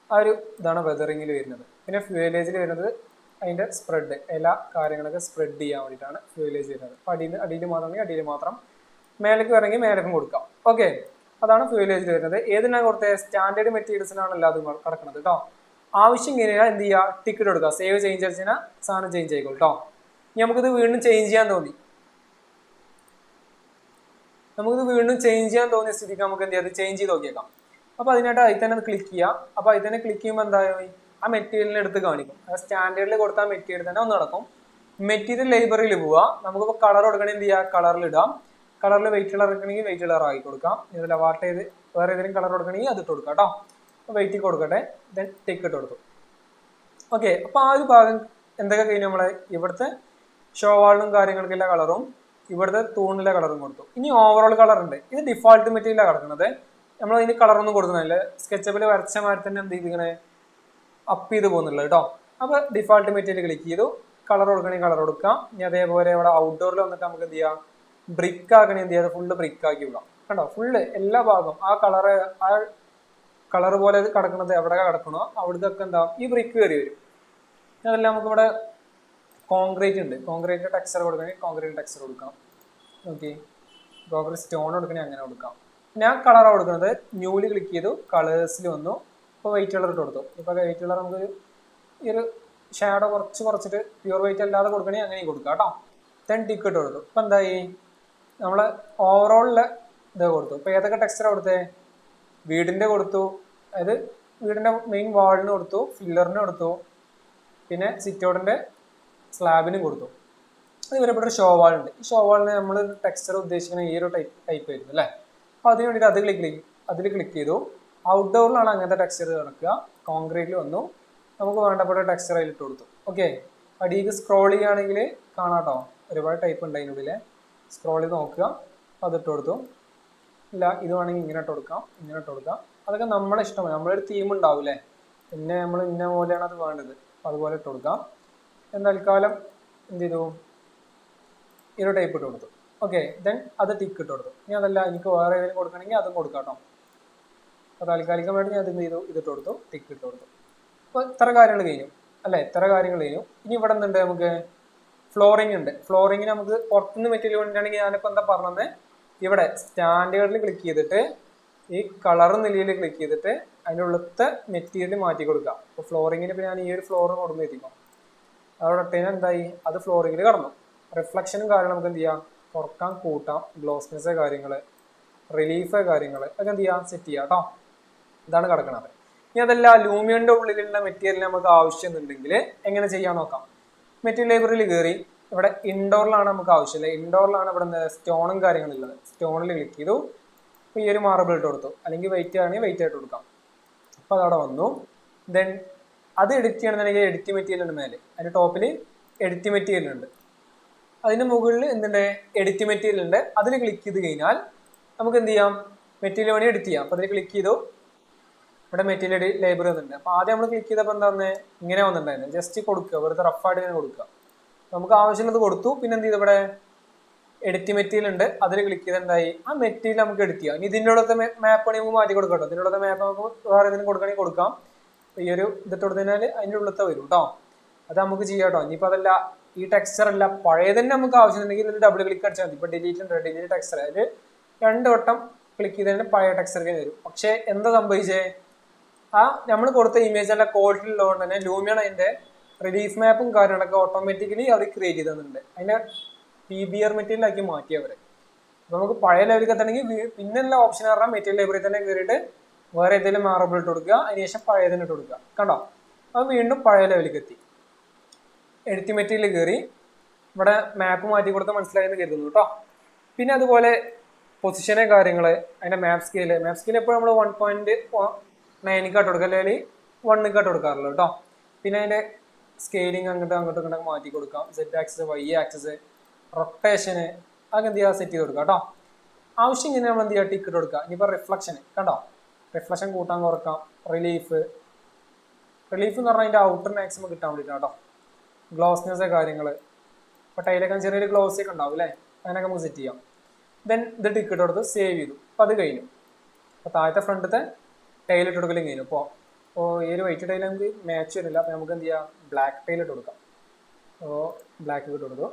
ആ ഒരു ഇതാണ് വെതറിങ്ങിൽ വരുന്നത്. പിന്നെ ഫ്യൂവലേജിൽ വരുന്നത് അതിൻ്റെ സ്പ്രെഡ്, എല്ലാ കാര്യങ്ങളൊക്കെ സ്പ്രെഡ് ചെയ്യാൻ വേണ്ടിയിട്ടാണ് ഫ്യൂവലേജ് വരുന്നത്. അപ്പോൾ അടിയിൽ മാത്രമാണെങ്കിൽ അടിയിൽ മാത്രം, മേലേക്ക് വരണമെങ്കിൽ മേലേക്കും കൊടുക്കാം. ഓക്കെ, അതാണ് ഫ്യൂവലേജിൽ വരുന്നത്. ഏതിനാണ് കൊടുത്തത്, സ്റ്റാൻഡേർഡ് മെറ്റീരിയൽസിനാണ് എല്ലാതും കിടക്കുന്നത് കേട്ടോ. ആവശ്യം ഇങ്ങനെയാണ് എന്ത് ചെയ്യുക, ടിക്കറ്റ് കൊടുക്കുക, സേവ് ചേഞ്ച് അടിച്ചാൽ സാധനം ചേഞ്ച് ആയിക്കോളൂ കേട്ടോ. ഇനി നമുക്കിത് വീണ്ടും ചേഞ്ച് ചെയ്യാൻ തോന്നിയ സ്ഥിതിക്ക് നമുക്ക് എന്ത് ചെയ്യാം, ചേഞ്ച് ചെയ്ത് നോക്കിയേക്കാം. അപ്പോൾ അതിനായിട്ട് അതിൽ തന്നെ ക്ലിക്ക് ചെയ്യാം. അപ്പോൾ അതിൽ തന്നെ ക്ലിക്ക് ചെയ്യുമ്പോൾ എന്തായാലും ആ മെറ്റീരിയലിനെ എടുത്ത് കാണിക്കും. സ്റ്റാൻഡേർഡിൽ കൊടുത്താൽ മെറ്റീരിയൽ തന്നെ ഒന്ന് നടക്കും. മെറ്റീരിയൽ ലൈബ്രറിയിൽ പോവുക, നമുക്കിപ്പോൾ കളർ കൊടുക്കണമെങ്കിൽ എന്ത് ചെയ്യുക, കളറിൽ ഇടാം. കളറിൽ വെയിറ്റ് കളർ എടുക്കണമെങ്കിൽ വെയിറ്റ് കളർ ആക്കി കൊടുക്കാം. ഇതിൽ വാട്ട് ചെയ്ത് വേറെ ഏതെങ്കിലും കളർ കൊടുക്കണമെങ്കിൽ അത് ഇട്ട് കൊടുക്കാം കേട്ടോ. അപ്പോൾ വെയിറ്റ് കൊടുക്കട്ടെ, ദെൻ ടിക്ക് ഇട്ട് കൊടുത്തു. ഓക്കെ, അപ്പോൾ ആ ഒരു ഭാഗം എന്തൊക്കെ കഴിഞ്ഞു, നമ്മളെ ഇവിടുത്തെ ഷോ വാളിനും കാര്യങ്ങൾക്കുള്ള കളറും ഇവിടുത്തെ തൂണിലെ കളറും കൊടുത്തു. ഇനി ഓവറോൾ കളർ ഉണ്ട്, ഇത് ഡിഫോൾട്ട് മെറ്റീരിയലാണ് കിടക്കുന്നത്. നമ്മൾ അതിന് കളറൊന്നും കൊടുക്കുന്നില്ല, സ്കെച്ചപ്പിൽ വരച്ച മാതിരി തന്നെ എന്ത് ചെയ്തിങ്ങനെ അപ്പ് ചെയ്ത് പോകുന്നുള്ളത് കേട്ടോ. അപ്പോൾ ഡിഫോൾട്ട് മെറ്റീരിയൽ ക്ലിക്ക് ചെയ്തു, കളർ കൊടുക്കണമെങ്കിൽ കളർ കൊടുക്കാം. ഇനി അതേപോലെ ഇവിടെ ഔട്ട്ഡോറിൽ വന്നിട്ട് നമുക്ക് എന്ത് ചെയ്യാം, ബ്രിക്ക് ആക്കണേ എന്ത് ചെയ്യാം, ഫുള്ള് ബ്രിക്ക് ആക്കി വിടാം. കണ്ടോ, ഫുള്ള് എല്ലാ ഭാഗവും ആ കളർ പോലെ കിടക്കുന്നത് എവിടെ കിടക്കണോ അവിടത്തൊക്കെ എന്താ ഈ ബ്രിക്ക് കയറി വരും. അതെല്ലാം നമുക്ക് ഇവിടെ കോൺക്രീറ്റ് ഉണ്ട്, കോൺക്രീറ്റ് ടെക്സ്ചർ കൊടുക്കണമെങ്കിൽ കോൺക്രീറ്റ് ടെക്സ്ചർ കൊടുക്കാം. ഓക്കെ, കോൺക്രീറ്റ് സ്റ്റോൺ കൊടുക്കണമെങ്കിൽ അങ്ങനെ കൊടുക്കാം. ഞാൻ കളറാണ് കൊടുക്കുന്നത്. ന്യൂല് ക്ലിക്ക് ചെയ്തു, കളേഴ്സിൽ വന്നു. ഇപ്പോൾ വൈറ്റ് കളർ ഇട്ട് കൊടുത്തു. ഇപ്പോൾ വൈറ്റ് കളർ നമുക്ക് ഈ ഒരു ഷാഡോ കുറച്ചിട്ട് പ്യൂർ വൈറ്റ് അല്ലാതെ കൊടുക്കണമെങ്കിൽ അങ്ങനെ കൊടുക്കാം കേട്ടോ. ദെൻ ടിക്ക് ഇട്ട് കൊടുത്തു. ഇപ്പം എന്തായി, നമ്മൾ ഓവറോളിലെ ഇത് കൊടുത്തു. ഇപ്പോൾ ഏതൊക്കെ ടെക്സ്ചറാണ് കൊടുത്തേ, വീടിൻ്റെ കൊടുത്തു, അതായത് വീടിൻ്റെ മെയിൻ വാളിന് കൊടുത്തു, ഫില്ലറിന് കൊടുത്തു, പിന്നെ സിറ്റൗട്ടിൻ്റെ സ്ലാബിനും കൊടുത്തു. അതുപോലെ ഇവിടെ ഒരു ഷോ വാൾ ഉണ്ട്. ഈ ഷോ വാളിന് നമ്മൾ ടെക്സ്ചർ ഉദ്ദേശിക്കുന്ന ഈ ഒരു ടൈപ്പ് ആയിരുന്നു അല്ലേ. അപ്പോൾ അതിന് വേണ്ടിയിട്ട് അതിൽ ക്ലിക്ക് ചെയ്തു. ഔട്ട്ഡോറിലാണ് അങ്ങനത്തെ ടെക്സ്ചർ കിടക്കുക. കോൺക്രീറ്റിൽ വന്നു, നമുക്ക് വേണ്ടപ്പെട്ട ടെക്സ്ചർ അതിൽ ഇട്ട് കൊടുത്തു. ഓക്കെ, അടിയിൽ സ്ക്രോൾ ചെയ്യുകയാണെങ്കിൽ കാണാം കേട്ടോ, ഒരുപാട് ടൈപ്പ് ഉണ്ട് അതിനുള്ളിൽ. സ്ക്രോൾ ചെയ്ത് നോക്കുക, അതിട്ട് കൊടുത്തു. ഇല്ല, ഇത് വേണമെങ്കിൽ ഇങ്ങനെ ഇട്ട് കൊടുക്കാം, ഇങ്ങനെ ഇട്ട് കൊടുക്കാം. അതൊക്കെ നമ്മളെ ഇഷ്ടമാണ്. നമ്മളൊരു തീം ഉണ്ടാവില്ലേ, പിന്നെ നമ്മൾ ഇന്ന പോലെയാണ് അത് വേണ്ടത്, അതുപോലെ ഇട്ട് കൊടുക്കാം. തൽക്കാലം എന്ത് ചെയ്തു, ഈ ഒരു ടൈപ്പ് ഇട്ട് കൊടുത്തു. ഓക്കെ, ദെൻ അത് ടിക്ക് ഇട്ട് കൊടുത്തു. ഇനി അതല്ല, എനിക്ക് വേറെ ഏതെങ്കിലും കൊടുക്കണമെങ്കിൽ അതും കൊടുക്കാം കേട്ടോ. അപ്പോൾ താൽക്കാലികമായിട്ട് ഞാൻ എന്ത് ചെയ്തു, ഇതിട്ട് കൊടുത്തു, ടിക്ക് ഇട്ട് കൊടുത്തു. അപ്പോൾ ഇത്ര കാര്യങ്ങൾ കഴിഞ്ഞു അല്ലേ, ഇത്ര കാര്യങ്ങൾ കഴിഞ്ഞു. ഇനി ഇവിടെ എന്തുണ്ട്, നമുക്ക് ഫ്ലോറിംഗ് ഉണ്ട്. ഫ്ലോറിങ്ങിന് നമുക്ക് പുറത്തുനിന്ന് മെറ്റീരിയൽ കൊണ്ടിട്ടാണെങ്കിൽ ഞാനിപ്പോൾ എന്താ പറഞ്ഞത്, ഇവിടെ സ്റ്റാൻഡേർഡിൽ ക്ലിക്ക് ചെയ്തിട്ട് ഈ കളർ നിലയിൽ ക്ലിക്ക് ചെയ്തിട്ട് അതിൻ്റെ ഉള്ളത്തെ മെറ്റീരിയൽ മാറ്റി കൊടുക്കാം. അപ്പോൾ ഫ്ലോറിങ്ങിന് ഇപ്പോൾ ഞാൻ ഈ ഒരു ഫ്ലോർ കൊടുന്ന് എത്തിക്കും, അവിടെ ഇട്ടതിന് എന്തായി, അത് ഫ്ലോറിങ്ങിൽ കടന്നു. റിഫ്ലക്ഷനും കാര്യം നമുക്ക് എന്ത് ചെയ്യാം, കുറക്കാം, കൂട്ടാം. ഗ്ലോസ്നെസ് കാര്യങ്ങൾ, റിലീഫ് കാര്യങ്ങൾ ഒക്കെ എന്ത് ചെയ്യാം, സെറ്റ് ചെയ്യാം കേട്ടോ. ഇതാണ് കിടക്കുന്നത്. ഇനി അതല്ല, ലൂമിയൻ്റെ ഉള്ളിലുള്ള മെറ്റീരിയൽ നമുക്ക് ആവശ്യമുണ്ടെങ്കിൽ എങ്ങനെ ചെയ്യാൻ നോക്കാം. മെറ്റീരിയൽ ലൈബ്രറിയിൽ കയറി ഇവിടെ ഇൻഡോറിലാണ് നമുക്ക് ആവശ്യമില്ല. ഇൻഡോറിലാണ് ഇവിടെ സ്റ്റോണും കാര്യങ്ങളുള്ളത്. സ്റ്റോണിൽ ക്ലിക്ക് ചെയ്തു. അപ്പോൾ ഈ ഒരു മാർബിൾ ഇട്ട് കൊടുത്തു, അല്ലെങ്കിൽ വെയിറ്റ് ആണെങ്കിൽ വെയിറ്റ് ആയിട്ട് കൊടുക്കാം. അപ്പോൾ അതവിടെ വന്നു. ദെൻ അത് എഡിറ്റ് ചെയ്യണമെന്നുണ്ടെങ്കിൽ എഡിറ്റ് മെറ്റീരിയൽ ഉണ്ട് മേലെ, അതിൻ്റെ ടോപ്പിൽ എഡിറ്റ് മെറ്റീരിയൽ ഉണ്ട്. അതിൻ്റെ മുകളിൽ എന്തുണ്ട്, എഡിറ്റ് മെറ്റീരിയൽ ഉണ്ട്. അതിൽ ക്ലിക്ക് ചെയ്ത് കഴിഞ്ഞാൽ നമുക്ക് എന്ത് ചെയ്യാം, മെറ്റീരിയൽ വേണമെങ്കിൽ എഡിറ്റ് ചെയ്യാം. അപ്പോൾ അതിൽ ക്ലിക്ക് ചെയ്തു, ഇവിടെ മെറ്റീരിയൽ ലൈബ്രറി വന്നിട്ടുണ്ട്. അപ്പോൾ ആദ്യം നമ്മൾ ക്ലിക്ക് ചെയ്തപ്പോൾ എന്താ വന്നത്, ഇങ്ങനെ വന്നിട്ടുണ്ടായിരുന്നു. ജസ്റ്റ് കൊടുക്കുക, വെറുതെ റഫായിട്ട് ഇങ്ങനെ കൊടുക്കുക. നമുക്ക് ആവശ്യമുള്ളത് കൊടുത്തു. പിന്നെ എന്ത് ചെയ്തു, ഇവിടെ എഡിറ്റ് മെറ്റീരിയൽ ഉണ്ട്. അതിൽ ക്ലിക്ക് ചെയ്ത് എന്തായി, ആ മെറ്റീരിയൽ നമുക്ക് എഡിറ്റ് ചെയ്യാം. ഇനി ഇതിൻ്റെ ഉള്ളത്തെ മാപ്പ് വേണമെങ്കിൽ നമുക്ക് മാറ്റി കൊടുക്കാം കേട്ടോ. ഇതിൻ്റെ ഉള്ളത്തെ മാപ്പ് നമുക്ക് വേറെ എന്തെങ്കിലും കൊടുക്കണമെങ്കിൽ കൊടുക്കാം. ഈ ഒരു ഇതിട്ട് കൊടുത്തതിനാൽ അതിൻ്റെ ഉള്ളത്തെ വരും കേട്ടോ. അത് നമുക്ക് ചെയ്യാം കേട്ടോ. ഇനിയിപ്പോൾ അതല്ല, ഈ ടെക്സ്ചർ അല്ല, പഴയ തന്നെ നമുക്ക് ആവശ്യമുണ്ടെങ്കിൽ ഇതിൽ ഡബിൾ ക്ലിക്ക് അടിച്ചാൽ മതി. ഇപ്പോൾ ഡിലീറ്റ് ഉണ്ട്, ഡിലീറ്റ് ടെക്സ്ചർ, അതിൽ 2 വട്ടം ക്ലിക്ക് ചെയ്തതിന് പഴയ ടെക്സ്ചർ വരും. പക്ഷേ എന്താ സംഭവിച്ചേ, ആ നമ്മൾ കൊടുത്ത ഇമേജ് അല്ല ക്വാളിറ്റി ഉള്ളതുകൊണ്ട് തന്നെ ലൂമിയൺ അതിൻ്റെ റിലീഫ് മാപ്പും കാര്യങ്ങളൊക്കെ ഓട്ടോമാറ്റിക്കലി അവർ ക്രിയേറ്റ് ചെയ്തിട്ടുണ്ട്. അതിൻ്റെ PBR മെറ്റീരിയലാക്കി മാറ്റി അവർ. അപ്പോൾ നമുക്ക് പഴയ ലെവലിൽ എത്തണമെങ്കിൽ പിന്നെയുള്ള ഓപ്ഷൻ പറഞ്ഞാൽ മെറ്റീരിയൽ ലൈബ്രറി തന്നെ കയറിയിട്ട് വേറെ ഏതെങ്കിലും മാർബിൾ ഇട്ട് കൊടുക്കുക, അതിനുശേഷം പഴയതിന് ഇട്ട് കൊടുക്കുക. കണ്ടോ, അപ്പോൾ വീണ്ടും പഴയ ലെവലിലേക്ക് എത്തി. എഡിറ്റ് മെറ്റീരിയൽ കയറി ഇവിടെ മാപ്പ് മാറ്റി കൊടുത്താൽ മനസ്സിലായെന്ന് കരുതുന്നു കേട്ടോ. പിന്നെ അതുപോലെ പൊസിഷനെ കാര്യങ്ങൾ, അതിൻ്റെ മാപ്പ് സ്കെയിൽ എപ്പോഴും നമ്മൾ 1.9 കൊടുക്കുക, അല്ലെങ്കിൽ 1 കൊടുക്കാറുള്ളൂ കേട്ടോ. പിന്നെ അതിൻ്റെ സ്കെയിലിംഗ് അങ്ങോട്ടും മാറ്റി കൊടുക്കാം. Z ആക്സിസ്, Y ആക്സിസ്, റൊട്ടേഷന് അതൊക്കെ എന്ത് ചെയ്യുക, സെറ്റ് ചെയ്ത് കൊടുക്കുക കേട്ടോ. ആവശ്യം ഇങ്ങനെ നമ്മൾ എന്ത് ചെയ്യുക, ടിക്കറ്റ് കൊടുക്കുക. ഇനിയിപ്പോൾ റിഫ്ലക്ഷന് കണ്ടോ, റിഫ്ലക്ഷൻ കൂട്ടാൻ കുറക്കാം. റിലീഫ് എന്ന് പറഞ്ഞാൽ അതിൻ്റെ ഔട്ടർ മാക്സിമം കിട്ടാൻ വേണ്ടിയിട്ടാണ് കേട്ടോ. ഗ്ലോസ്നെസ് കാര്യങ്ങൾ, ഇപ്പോൾ ടൈലൊക്കെ ചെറിയൊരു ഗ്ലോസ് ഒക്കെ ഉണ്ടാവും അല്ലേ, അതിനൊക്കെ നമുക്ക് സെറ്റ് ചെയ്യാം. ദെൻ ഇത് ടിക്കറ്റ് കൊടുത്ത് സേവ് ചെയ്തു. അപ്പോൾ അത് കഴിഞ്ഞു. അപ്പോൾ താഴത്തെ ഫ്രണ്ടത്തെ ടൈൽ ഇട്ട് കൊടുക്കലും കഴിഞ്ഞു. അപ്പോൾ ഈ ഒരു വൈറ്റ് ടൈൽ നമുക്ക് മാച്ച് വരില്ല. അപ്പോൾ നമുക്ക് എന്ത് ചെയ്യാം, ബ്ലാക്ക് ടൈൽ ഇട്ട് കൊടുക്കാം. അപ്പോൾ ബ്ലാക്ക് ഇട്ട് കൊടുത്തു.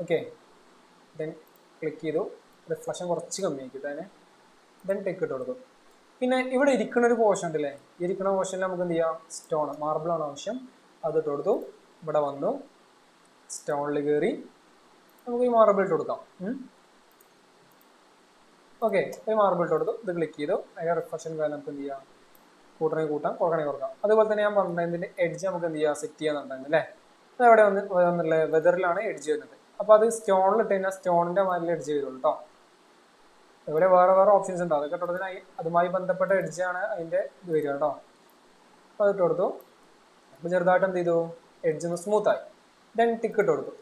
ഓക്കെ, ദെൻ ക്ലിക്ക് ചെയ്തു. റിഫ്ലക്ഷൻ കുറച്ച് കമ്മിയാക്കിയിട്ട് അതിനെ ദെൻ ടിക്കറ്റ് കൊടുത്തു. പിന്നെ ഇവിടെ ഇരിക്കുന്ന ഒരു പോർഷൻ ഉണ്ടല്ലേ, ഇരിക്കുന്ന പോർഷനിൽ നമുക്ക് എന്ത് ചെയ്യാം, സ്റ്റോൺ മാർബിളാണ് ആവശ്യം, അതിട്ട് കൊടുത്തു. ഇവിടെ വന്നു, സ്റ്റോണിൽ കയറി നമുക്ക് ഈ മാർബിൾ ഇട്ട് കൊടുക്കാം. ഓക്കെ, ഈ മാർബിൾ ഇട്ട് കൊടുത്തു. ഇത് ക്ലിക്ക് ചെയ്തു. അതിൻ്റെ റിഫ്ലക്ഷൻ കാര്യം നമുക്ക് എന്ത് ചെയ്യാം, കൂട്ടണമെങ്കിൽ കൂട്ടാം, കുറക്കണമെങ്കിൽ കുറക്കാം. അതുപോലെ തന്നെ ഞാൻ പറഞ്ഞതിൻ്റെ എഡ്ജ് നമുക്ക് എന്ത് ചെയ്യാം, സെറ്റ് ചെയ്യാന്നുണ്ടായിരുന്നു അല്ലേ. അത് എവിടെ വന്നുള്ള വെതറിലാണ് എഡ്ജ് വരുന്നത്. അപ്പോൾ അത് സ്റ്റോണിൽ ഇട്ട് കഴിഞ്ഞാൽ സ്റ്റോണിൻ്റെ മാതിരി എഡ്ജ് വരുള്ളൂ കേട്ടോ. അതുപോലെ വേറെ ഓപ്ഷൻസ് ഉണ്ട്, അതൊക്കെ ഇട്ടതിനായി അതുമായി ബന്ധപ്പെട്ട എഡ്ജാണ് അതിൻ്റെ ഇത് വരിക കേട്ടോ. അപ്പോൾ അതിട്ട് കൊടുത്തു. അപ്പോൾ ചെറുതായിട്ട് എന്ത് ചെയ്തു, എഡ്ജ് ഒന്ന് സ്മൂത്തായി. ദെൻ ടിക്കറ്റ് കൊടുത്തു.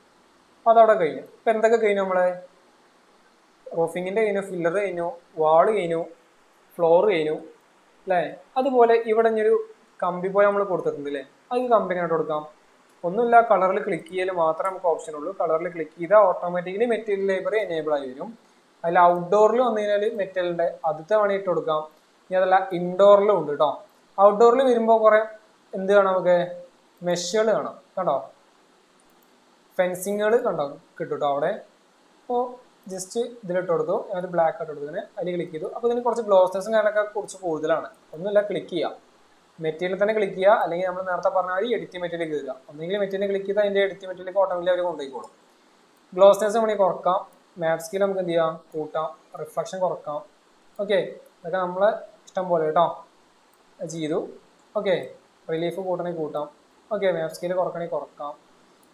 അപ്പോൾ അതവിടെ കഴിഞ്ഞു. ഇപ്പോൾ എന്തൊക്കെ കഴിഞ്ഞു, നമ്മളെ റൂഫിങ്ങിൻ്റെ കഴിഞ്ഞു, ഫില്ലർ കഴിഞ്ഞു, വാള് കഴിഞ്ഞു, ഫ്ലോർ കഴിഞ്ഞു അല്ലേ. അതുപോലെ ഇവിടെ ഇനിയൊരു കമ്പി പോലെ നമ്മൾ കൊടുത്തിട്ടുണ്ട് അല്ലേ, അത് കമ്പിനായിട്ട് കൊടുക്കാം. ഒന്നുമില്ല, കളറിൽ ക്ലിക്ക് ചെയ്യൽ മാത്രമേ നമുക്ക് ഓപ്ഷൻ ഉള്ളൂ. കളറിൽ ക്ലിക്ക് ചെയ്താൽ ഓട്ടോമാറ്റിക്കലി മെറ്റീരിയൽ ലൈബ്രറി എനേബിൾ ആയി വരും. അതിൽ ഔട്ട്ഡോറിൽ വന്നു കഴിഞ്ഞാൽ മെറ്റലിൻ്റെ ആദ്യത്തെ വേണമെങ്കിൽ ഇട്ട് കൊടുക്കാം. ഇനി അതല്ല ഇൻഡോറിലും ഉണ്ട് കേട്ടോ. ഔട്ട്ഡോറിൽ വരുമ്പോൾ കുറെ എന്ത് കാണാം, നമുക്ക് മെഷുകൾ കാണാം കണ്ടോ, ഫെൻസിങ്ങുകൾ കണ്ടോ കിട്ടും കേട്ടോ അവിടെ. അപ്പോൾ ജസ്റ്റ് ഇതിലിട്ട് കൊടുത്തു, ഞാനത് ബ്ലാക്ക് ആയിട്ട് കൊടുത്തതിന് അതിൽ ക്ലിക്ക് ചെയ്തു. അപ്പോൾ ഇതിന് കുറച്ച് ഗ്ലോസസും കാര്യങ്ങളൊക്കെ കുറച്ച് കൂടുതലാണ്. ഒന്നുമില്ല, ക്ലിക്ക് ചെയ്യാം, മെറ്റീരിയൽ തന്നെ ക്ലിക്ക് ചെയ്യുക, അല്ലെങ്കിൽ നമ്മൾ നേരത്തെ പറഞ്ഞാൽ എഡിറ്റ് മെറ്റീരിയൽ കയറുക. ഒന്നെങ്കിൽ മെറ്റീരിയൽ ക്ലിക്ക് ചെയ്താൽ അതിൻ്റെ എഡിറ്റ് മെറ്റീരിയൽ ഓട്ടോമാറ്റിക്കലി അവർ കൊണ്ടുപോയിക്കോളും. ഗ്ലോസ്നെസ് വേണമെങ്കിൽ കുറക്കാം, മാപ്പ് സ്കെയിൽ നമുക്ക് എന്ത് ചെയ്യാം, കൂട്ടാം, റിഫ്ലക്ഷൻ കുറക്കാം. ഓക്കെ, ഇതൊക്കെ നമ്മളെ ഇഷ്ടം പോലെ കേട്ടോ ചെയ്തു. ഓക്കെ, റിലീഫ് കൂട്ടണമെങ്കിൽ കൂട്ടാം. ഓക്കെ, മാപ്പ് സ്കെയിൽ കുറക്കണമെങ്കിൽ കുറക്കാം.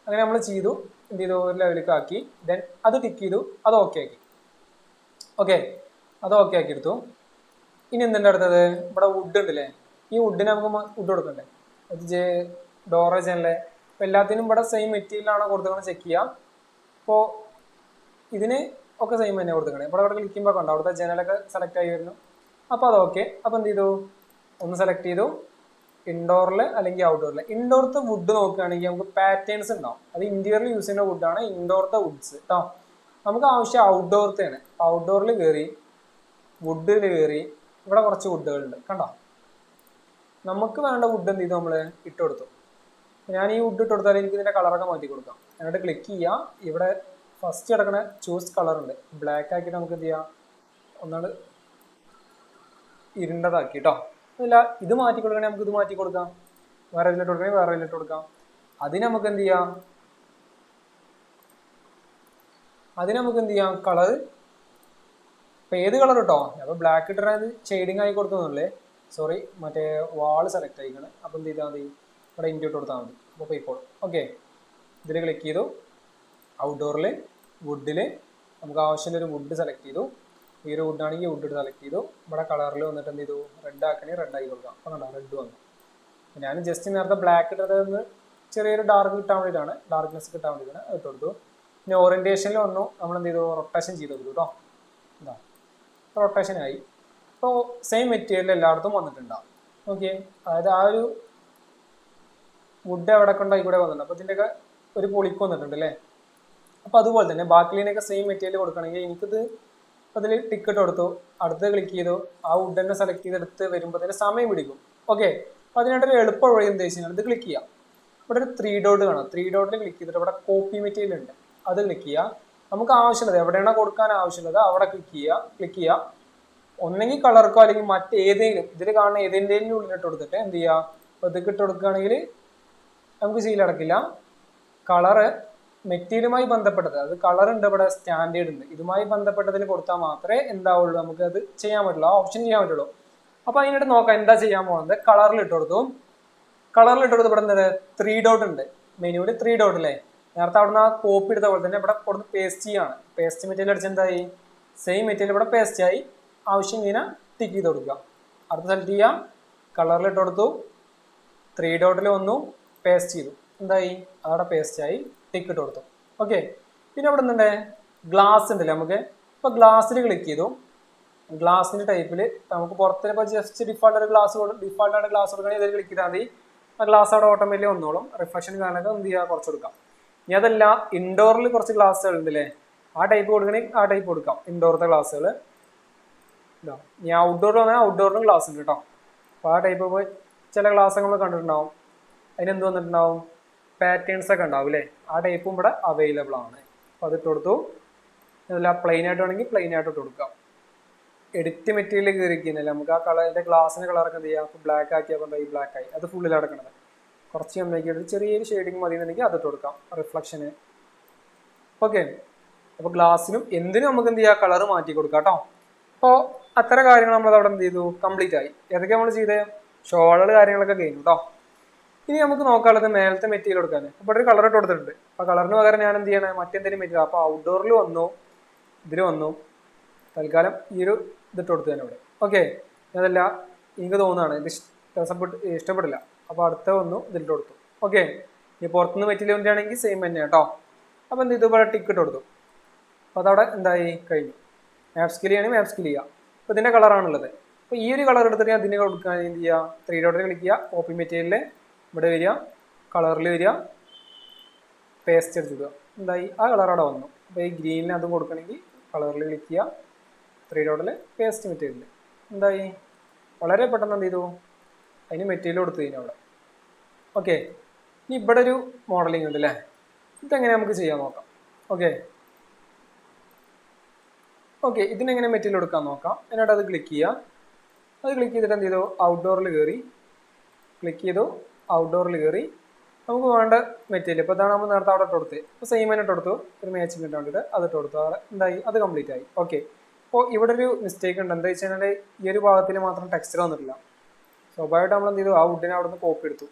അങ്ങനെ നമ്മൾ ചെയ്തു, എന്ത് ചെയ്തു, ഒരു ലെവലിലേക്ക് ആക്കി. ദെൻ അത് ടിക്ക് ചെയ്തു, അത് ഓക്കെ ആക്കി. ഓക്കെ, അത് ഓക്കെ ആക്കി എടുത്തു. ഇനി എന്തുണ്ട് അടുത്തത്, ഇവിടെ വുഡ് ഉണ്ടല്ലേ, ഈ വുഡിന് നമുക്ക് വുഡ് കൊടുക്കണ്ടേ, അത് ഡോറ ജനലെ. അപ്പോൾ എല്ലാത്തിനും ഇവിടെ സെയിം മെറ്റീരിയലാണോ കൊടുക്കുന്നത് ചെക്ക് ചെയ്യാം. അപ്പോൾ ഇതിന് ഒക്കെ സെയിം തന്നെ കൊടുക്കണേ. ഇവിടെ ക്ലിക്ക് ചെയ്യുമ്പോൾ കണ്ടോ അവിടുത്തെ ജനലൊക്കെ സെലക്ട് ആയി വരുന്നു. അപ്പോൾ അത് ഓക്കെ. അപ്പോൾ എന്ത് ചെയ്തു, ഒന്ന് സെലക്ട് ചെയ്തു, ഇൻഡോറിൽ അല്ലെങ്കിൽ ഔട്ട്ഡോറിൽ. ഇൻഡോറത്തെ വുഡ് നോക്കുകയാണെങ്കിൽ നമുക്ക് പാറ്റേൺസ് ഉണ്ടാവും. അത് ഇന്റീരിയറിൽ യൂസ് ചെയ്യുന്ന വുഡാണ് ഇൻഡോറത്തെ വുഡ്സ് കേട്ടോ. നമുക്ക് ആവശ്യം ഔട്ട്ഡോറത്തെയാണ്. ഔട്ട്ഡോറിൽ കയറി വുഡിൽ കയറി ഇവിടെ കുറച്ച് വുഡുകളുണ്ട് കണ്ടോ. നമുക്ക് വേണ്ട വുഡ് എന്ത് ചെയ്തു, നമ്മൾ ഇട്ട് കൊടുത്തു. ഞാൻ ഈ വുഡ് ഇട്ട് കൊടുത്താൽ എനിക്ക് ഇതിൻ്റെ കളറൊക്കെ മാറ്റി കൊടുക്കാം. എന്നിട്ട് ക്ലിക്ക് ചെയ്യാം, ഇവിടെ ഫസ്റ്റ് കിടക്കണ ചൂസ് കളർ ഉണ്ട്, ബ്ലാക്ക് ആക്കിയിട്ട് നമുക്ക് എന്ത് ചെയ്യാം, ഒന്നാണ് ഇരുണ്ടതാക്കി കേട്ടോ. അല്ല ഇത് മാറ്റി കൊടുക്കണമെങ്കിൽ നമുക്ക് ഇത് മാറ്റി കൊടുക്കാം, വേറെ ഇതിലിട്ട് കൊടുക്കണമെങ്കിൽ വേറെ ഇതിലിട്ട് കൊടുക്കാം. അതിന് നമുക്ക് എന്ത് ചെയ്യാം, കളർ ഇപ്പം ഏത് കളർ കേട്ടോ. അപ്പോൾ ബ്ലാക്ക് ഇട്ടത് ഷെയ്ഡിങ് ആയി കൊടുക്കുന്നുള്ളേ, സോറി മറ്റേ വാൾ സെലക്ട് ആയിക്കണം. അപ്പോൾ എന്ത് ചെയ്താൽ മതി, ഇവിടെ ഇൻറ്റ് ഇട്ട് കൊടുത്താൽ മതി. അപ്പോൾ പോയിക്കോളും. ഓക്കെ, ഇതിൽ ക്ലിക്ക് ചെയ്തു, ഔട്ട്ഡോറിൽ വുഡിൽ നമുക്ക് ആവശ്യമുള്ളൊരു വുഡ് സെലക്ട് ചെയ്തു. ഈ ഒരു വുഡാണെങ്കിൽ വുഡ് സെലക്ട് ചെയ്തു. ഇവിടെ കളറിൽ വന്നിട്ട് എന്ത് ചെയ്തു, റെഡ് ആക്കണേ റെഡ് ആക്കി കൊടുക്കാം. അപ്പോൾ കണ്ടോ റെഡ് വന്നു. ഞാൻ ജസ്റ്റ് നേരത്തെ ബ്ലാക്ക് ഇട്ടത് ചെറിയൊരു ഡാർക്ക് കിട്ടാൻ വേണ്ടിയിട്ടാണ്, ഡാർക്ക്നെസ് കിട്ടാൻ വേണ്ടിയിട്ടാണ് ഇട്ട് കൊടുത്തു. പിന്നെ ഓറിയൻറ്റേഷനിൽ വന്നു, നമ്മൾ എന്ത് ചെയ്തു, റൊട്ടേഷൻ ചെയ്ത് കൊടുത്തു കേട്ടോ. ഇതാ റൊട്ടേഷനായി. അപ്പോൾ സെയിം മെറ്റീരിയൽ എല്ലായിടത്തും വന്നിട്ടുണ്ടാവും. ഓക്കെ, അതായത് ആ ഒരു വുഡ് എവിടെ കൊണ്ടായി കൂടെ വന്നിട്ടുണ്ട്. അപ്പോൾ ഇതിൻ്റെയൊക്കെ ഒരു പൊളിക്ക് വന്നിട്ടുണ്ട് അല്ലേ. അപ്പോൾ അതുപോലെ തന്നെ ബാക്കിലിനൊക്കെ സെയിം മെറ്റീരിയൽ കൊടുക്കണമെങ്കിൽ എനിക്കിത് അതിൽ ടിക്കറ്റ് കൊടുത്തു, അടുത്ത് ക്ലിക്ക് ചെയ്തു, ആ വുഡ് തന്നെ സെലക്ട് ചെയ്തെടുത്ത് വരുമ്പോഴത്തേന് സമയം പിടിക്കും. ഓക്കെ, അപ്പോൾ അതിനായിട്ടൊരു എളുപ്പ വഴി എന്താ വെച്ചാൽ ഇത് ക്ലിക്ക് ചെയ്യാം. ഇവിടെ ഒരു 3 ഡോട്ട് കാണാം. 3 ഡോട്ടിൽ ക്ലിക്ക് ചെയ്തിട്ട് ഇവിടെ കോപ്പി മെറ്റീരിയൽ ഉണ്ട്, അത് ക്ലിക്ക് ചെയ്യുക. നമുക്ക് ആവശ്യമുള്ളത് എവിടെയാണോ കൊടുക്കാൻ ആവശ്യമുള്ളത് അവിടെ ക്ലിക്ക് ചെയ്യുക. ഒന്നെങ്കിൽ കളർക്കോ അല്ലെങ്കിൽ മറ്റേതെങ്കിലും ഇതിൽ കാണുന്ന ഏതെങ്കിലും ഉള്ളിലിട്ട് കൊടുത്തിട്ട് എന്ത് ചെയ്യുക, അപ്പോൾ ഇത് ഇട്ട് കൊടുക്കുകയാണെങ്കിൽ നമുക്ക് സീലടക്കില്ല. കളറ് മെറ്റീരിയലുമായി ബന്ധപ്പെട്ടത്, അത് കളർ ഉണ്ട് ഇവിടെ, സ്റ്റാൻഡേർഡ് ഉണ്ട്, ഇതുമായി ബന്ധപ്പെട്ടതിൽ കൊടുത്താൽ മാത്രമേ എന്താവുള്ളൂ, നമുക്ക് അത് ചെയ്യാൻ പറ്റുള്ളൂ, ആ ഓപ്ഷൻ ചെയ്യാൻ പറ്റുള്ളൂ. അപ്പോൾ അതിനായിട്ട് നോക്കാം എന്താ ചെയ്യാൻ പോകുന്നത്. കളറിൽ ഇട്ട് കൊടുത്തു ഇവിടെ എന്താണ് 3 ഡോട്ട് ഉണ്ട്, മെനുവിൽ 3 ഡോട്ട് അല്ലേ. നേരത്തെ അവിടെ നിന്ന് ആ കോപ്പി എടുത്ത പോലെ തന്നെ ഇവിടെ കൊടുത്ത് പേസ്റ്റ് ചെയ്യാണ്. പേസ്റ്റ് മെറ്റീരിയൽ അടിച്ച് എന്തായി, സെയിം മെറ്റീരിയൽ ഇവിടെ പേസ്റ്റ് ആയി. ആവശ്യം ഇങ്ങനെ ടിക്ക് ചെയ്ത് കൊടുക്കുക. അടുത്ത സെലക്ട് ചെയ്യാം, കളറിൽ ഇട്ട് കൊടുത്തു, 3 ഡോട്ടിൽ വന്നു, പേസ്റ്റ് ചെയ്തു, എന്തായി അവിടെ പേസ്റ്റ് ആയി, ടിക്ക് ഇട്ട് കൊടുത്തു. ഓക്കെ, പിന്നെ അവിടെ എന്തുണ്ട്, ഗ്ലാസ് ഉണ്ടല്ലേ നമുക്ക്. ഇപ്പോൾ ഗ്ലാസ്സിൽ ക്ലിക്ക് ചെയ്തു, ഗ്ലാസിൻ്റെ ടൈപ്പിൽ നമുക്ക് പുറത്ത് ഇപ്പോൾ ജസ്റ്റ് ഡിഫാൾട്ടായിട്ട് ഗ്ലാസ് കൊടുക്കണമെങ്കിൽ ഇതിൽ ക്ലിക്ക് ചെയ്താൽ മതി. ആ ഗ്ലാസ് അവിടെ ഓട്ടോമാറ്റിക്കലി വന്നോളും. റിഫ്ലക്ഷൻ കാണാനൊക്കെ എന്ത് ചെയ്യുക, കുറച്ച് കൊടുക്കാം. ഇനി അതല്ല ഇൻഡോറിൽ കുറച്ച് ഗ്ലാസ്സുകൾ ഉണ്ടല്ലേ, ആ ടൈപ്പ് കൊടുക്കണമെങ്കിൽ ആ ടൈപ്പ് കൊടുക്കാം, ഇൻഡോറത്തെ ഗ്ലാസ്സുകൾ. ഇനി ഔട്ട്ഡോറിൽ വന്നാൽ ഔട്ട്ഡോറിനും ഗ്ലാസ് ഉണ്ട് കേട്ടോ. അപ്പോൾ ആ ടൈപ്പ് പോയി ചില ഗ്ലാസ് നമ്മൾ കണ്ടിട്ടുണ്ടാവും, അതിനെന്ത് വന്നിട്ടുണ്ടാവും, പാറ്റേൺസ് ഒക്കെ ഉണ്ടാവും അല്ലേ. ആ ടൈപ്പും ഇവിടെ അവൈലബിൾ ആണ്. അപ്പോൾ അതിട്ട് കൊടുത്തു. അതല്ല പ്ലെയിൻ ആയിട്ട് വേണമെങ്കിൽ പ്ലെയിൻ ആയിട്ട് ഇട്ട് കൊടുക്കാം. എഡിറ്റ് മെറ്റീരിയൽ കയറിക്കുന്നല്ലേ നമുക്ക് ആ കളറിൻ്റെ ഗ്ലാസിൻ്റെ കളറൊക്കെ എന്ത് ചെയ്യാം, അപ്പോൾ ബ്ലാക്ക് ആക്കിയാൽ ഈ ബ്ലാക്ക് ആയി, അത് ഫുള്ളിൽ അടക്കണത്. കുറച്ച് കമ്മിയാക്കിയിട്ട് ചെറിയൊരു ഷെയ്ഡിങ് മതി എന്നുണ്ടെങ്കിൽ അതിട്ട് കൊടുക്കാം, റിഫ്ലക്ഷന്. ഓക്കെ, അപ്പോൾ ഗ്ലാസ്സിനും എന്തിനും നമുക്ക് എന്ത് ചെയ്യാം, കളർ മാറ്റി കൊടുക്കാം കേട്ടോ. അപ്പോൾ അത്തരം കാര്യങ്ങൾ നമ്മൾ അവിടെ എന്ത് ചെയ്തു, കംപ്ലീറ്റ് ആയി. ഏതൊക്കെ നമ്മൾ ചെയ്തത്, ഷോളുകൾ കാര്യങ്ങളൊക്കെ കഴിഞ്ഞു കേട്ടോ. ഇനി നമുക്ക് നോക്കാനുള്ളത് മേലത്തെ മെറ്റീരിയൽ കൊടുക്കാൻ. അപ്പോൾ ഒരു കളർ ഇട്ട് കൊടുത്തിട്ടുണ്ട്. അപ്പോൾ കളറിന് പകരം ഞാൻ എന്ത് ചെയ്യണേ, മറ്റെന്തെങ്കിലും മെറ്റീരിയൽ. അപ്പോൾ ഔട്ട്ഡോറിൽ വന്നു, ഇതിൽ വന്നു, തൽക്കാലം ഈ ഒരു ഇതിട്ട് കൊടുത്തു തന്നെ ഇവിടെ. ഓക്കെ, അതല്ല എനിക്ക് തോന്നുകയാണ് ഇത് ഇഷ്ടപ്പെട്ടില്ല, അപ്പോൾ അടുത്ത വന്നു ഇതിലിട്ട് കൊടുത്തു. ഓക്കെ, ഇനി പുറത്തുനിന്ന് മെറ്റീരിയൽ കൊണ്ടാണെങ്കിൽ സെയിം തന്നെ കേട്ടോ. അപ്പോൾ എന്ത് ഇതുപോലെ ടിക്കറ്റ് കൊടുത്തു. അപ്പോൾ അതവിടെ എന്തായി കഴിഞ്ഞു. മാപ്പ് സ്കിൽ ചെയ്യണമെങ്കിൽ മാപ്പ് സ്കിൽ ചെയ്യുക. അപ്പോൾ ഇതിൻ്റെ കളറാണുള്ളത്. അപ്പോൾ ഈ ഒരു കളർ എടുത്തിട്ട് അതിന് കൊടുക്കാൻ എന്ത് ചെയ്യുക, 3 ഡോട്ടിൽ ക്ലിക്ക് ചെയ്യുക, കോപ്പി മെറ്റീരിയലിൽ ഇവിടെ വരിക, കളറിൽ വരിക, പേസ്റ്റ് അടിച്ചിടുക. എന്തായി ആ കളർ അവിടെ വന്നു. അപ്പോൾ ഈ ഗ്രീനിന് അത് കൊടുക്കണമെങ്കിൽ കളറിൽ ക്ലിക്ക് ചെയ്യുക, 3 ഡോട്ടിൽ പേസ്റ്റ് മെറ്റീരിയൽ. എന്തായി വളരെ പെട്ടെന്ന് എന്ത് ചെയ്തു, അതിന് മെറ്റീരിയൽ കൊടുത്തു കഴിഞ്ഞാൽ അവിടെ. ഓക്കെ, ഇനി ഇവിടെ ഒരു മോഡലിംഗ് ഉണ്ട് അല്ലേ, ഇതെങ്ങനെ നമുക്ക് ചെയ്യാൻ നോക്കാം. ഓക്കെ ഓക്കെ ഇതിനെങ്ങനെ മെറ്റീരിയൽ കൊടുക്കാൻ നോക്കാം. എന്നിട്ട് അത് ക്ലിക്ക് ചെയ്യുക. അത് ക്ലിക്ക് ചെയ്തിട്ട് എന്ത് ചെയ്തു, ഔട്ട്ഡോറിൽ കയറി ക്ലിക്ക് ചെയ്തു, ഔട്ട്ഡോറിൽ കയറി നമുക്ക് വേണ്ട മെറ്റീരിയൽ ഇപ്പോൾ ഇതാണ് നമ്മൾ നേരത്തെ അവിടെ ഇട്ട് കൊടുത്ത്, ഇപ്പോൾ സെയിം തന്നെ ഇട്ട് കൊടുത്തു, ഒരു മാച്ചിങ് ഇട്ട് വേണ്ടിയിട്ട് അത് ഇട്ട് കൊടുത്തു. അവിടെ എന്തായി, അത് കംപ്ലീറ്റ് ആയി. ഓക്കെ, അപ്പോൾ ഇവിടെ ഒരു മിസ്റ്റേക്ക് ഉണ്ട്. എന്താ വെച്ച് കഴിഞ്ഞാൽ ഈ ഒരു ഭാഗത്തിൽ മാത്രം ടെക്സ്ചർ വന്നിട്ടില്ല. സ്വാഭാവികമായിട്ട് നമ്മൾ എന്ത് ചെയ്തു, ആ വുഡിനെ അവിടെ നിന്ന് കോപ്പി എടുത്തു,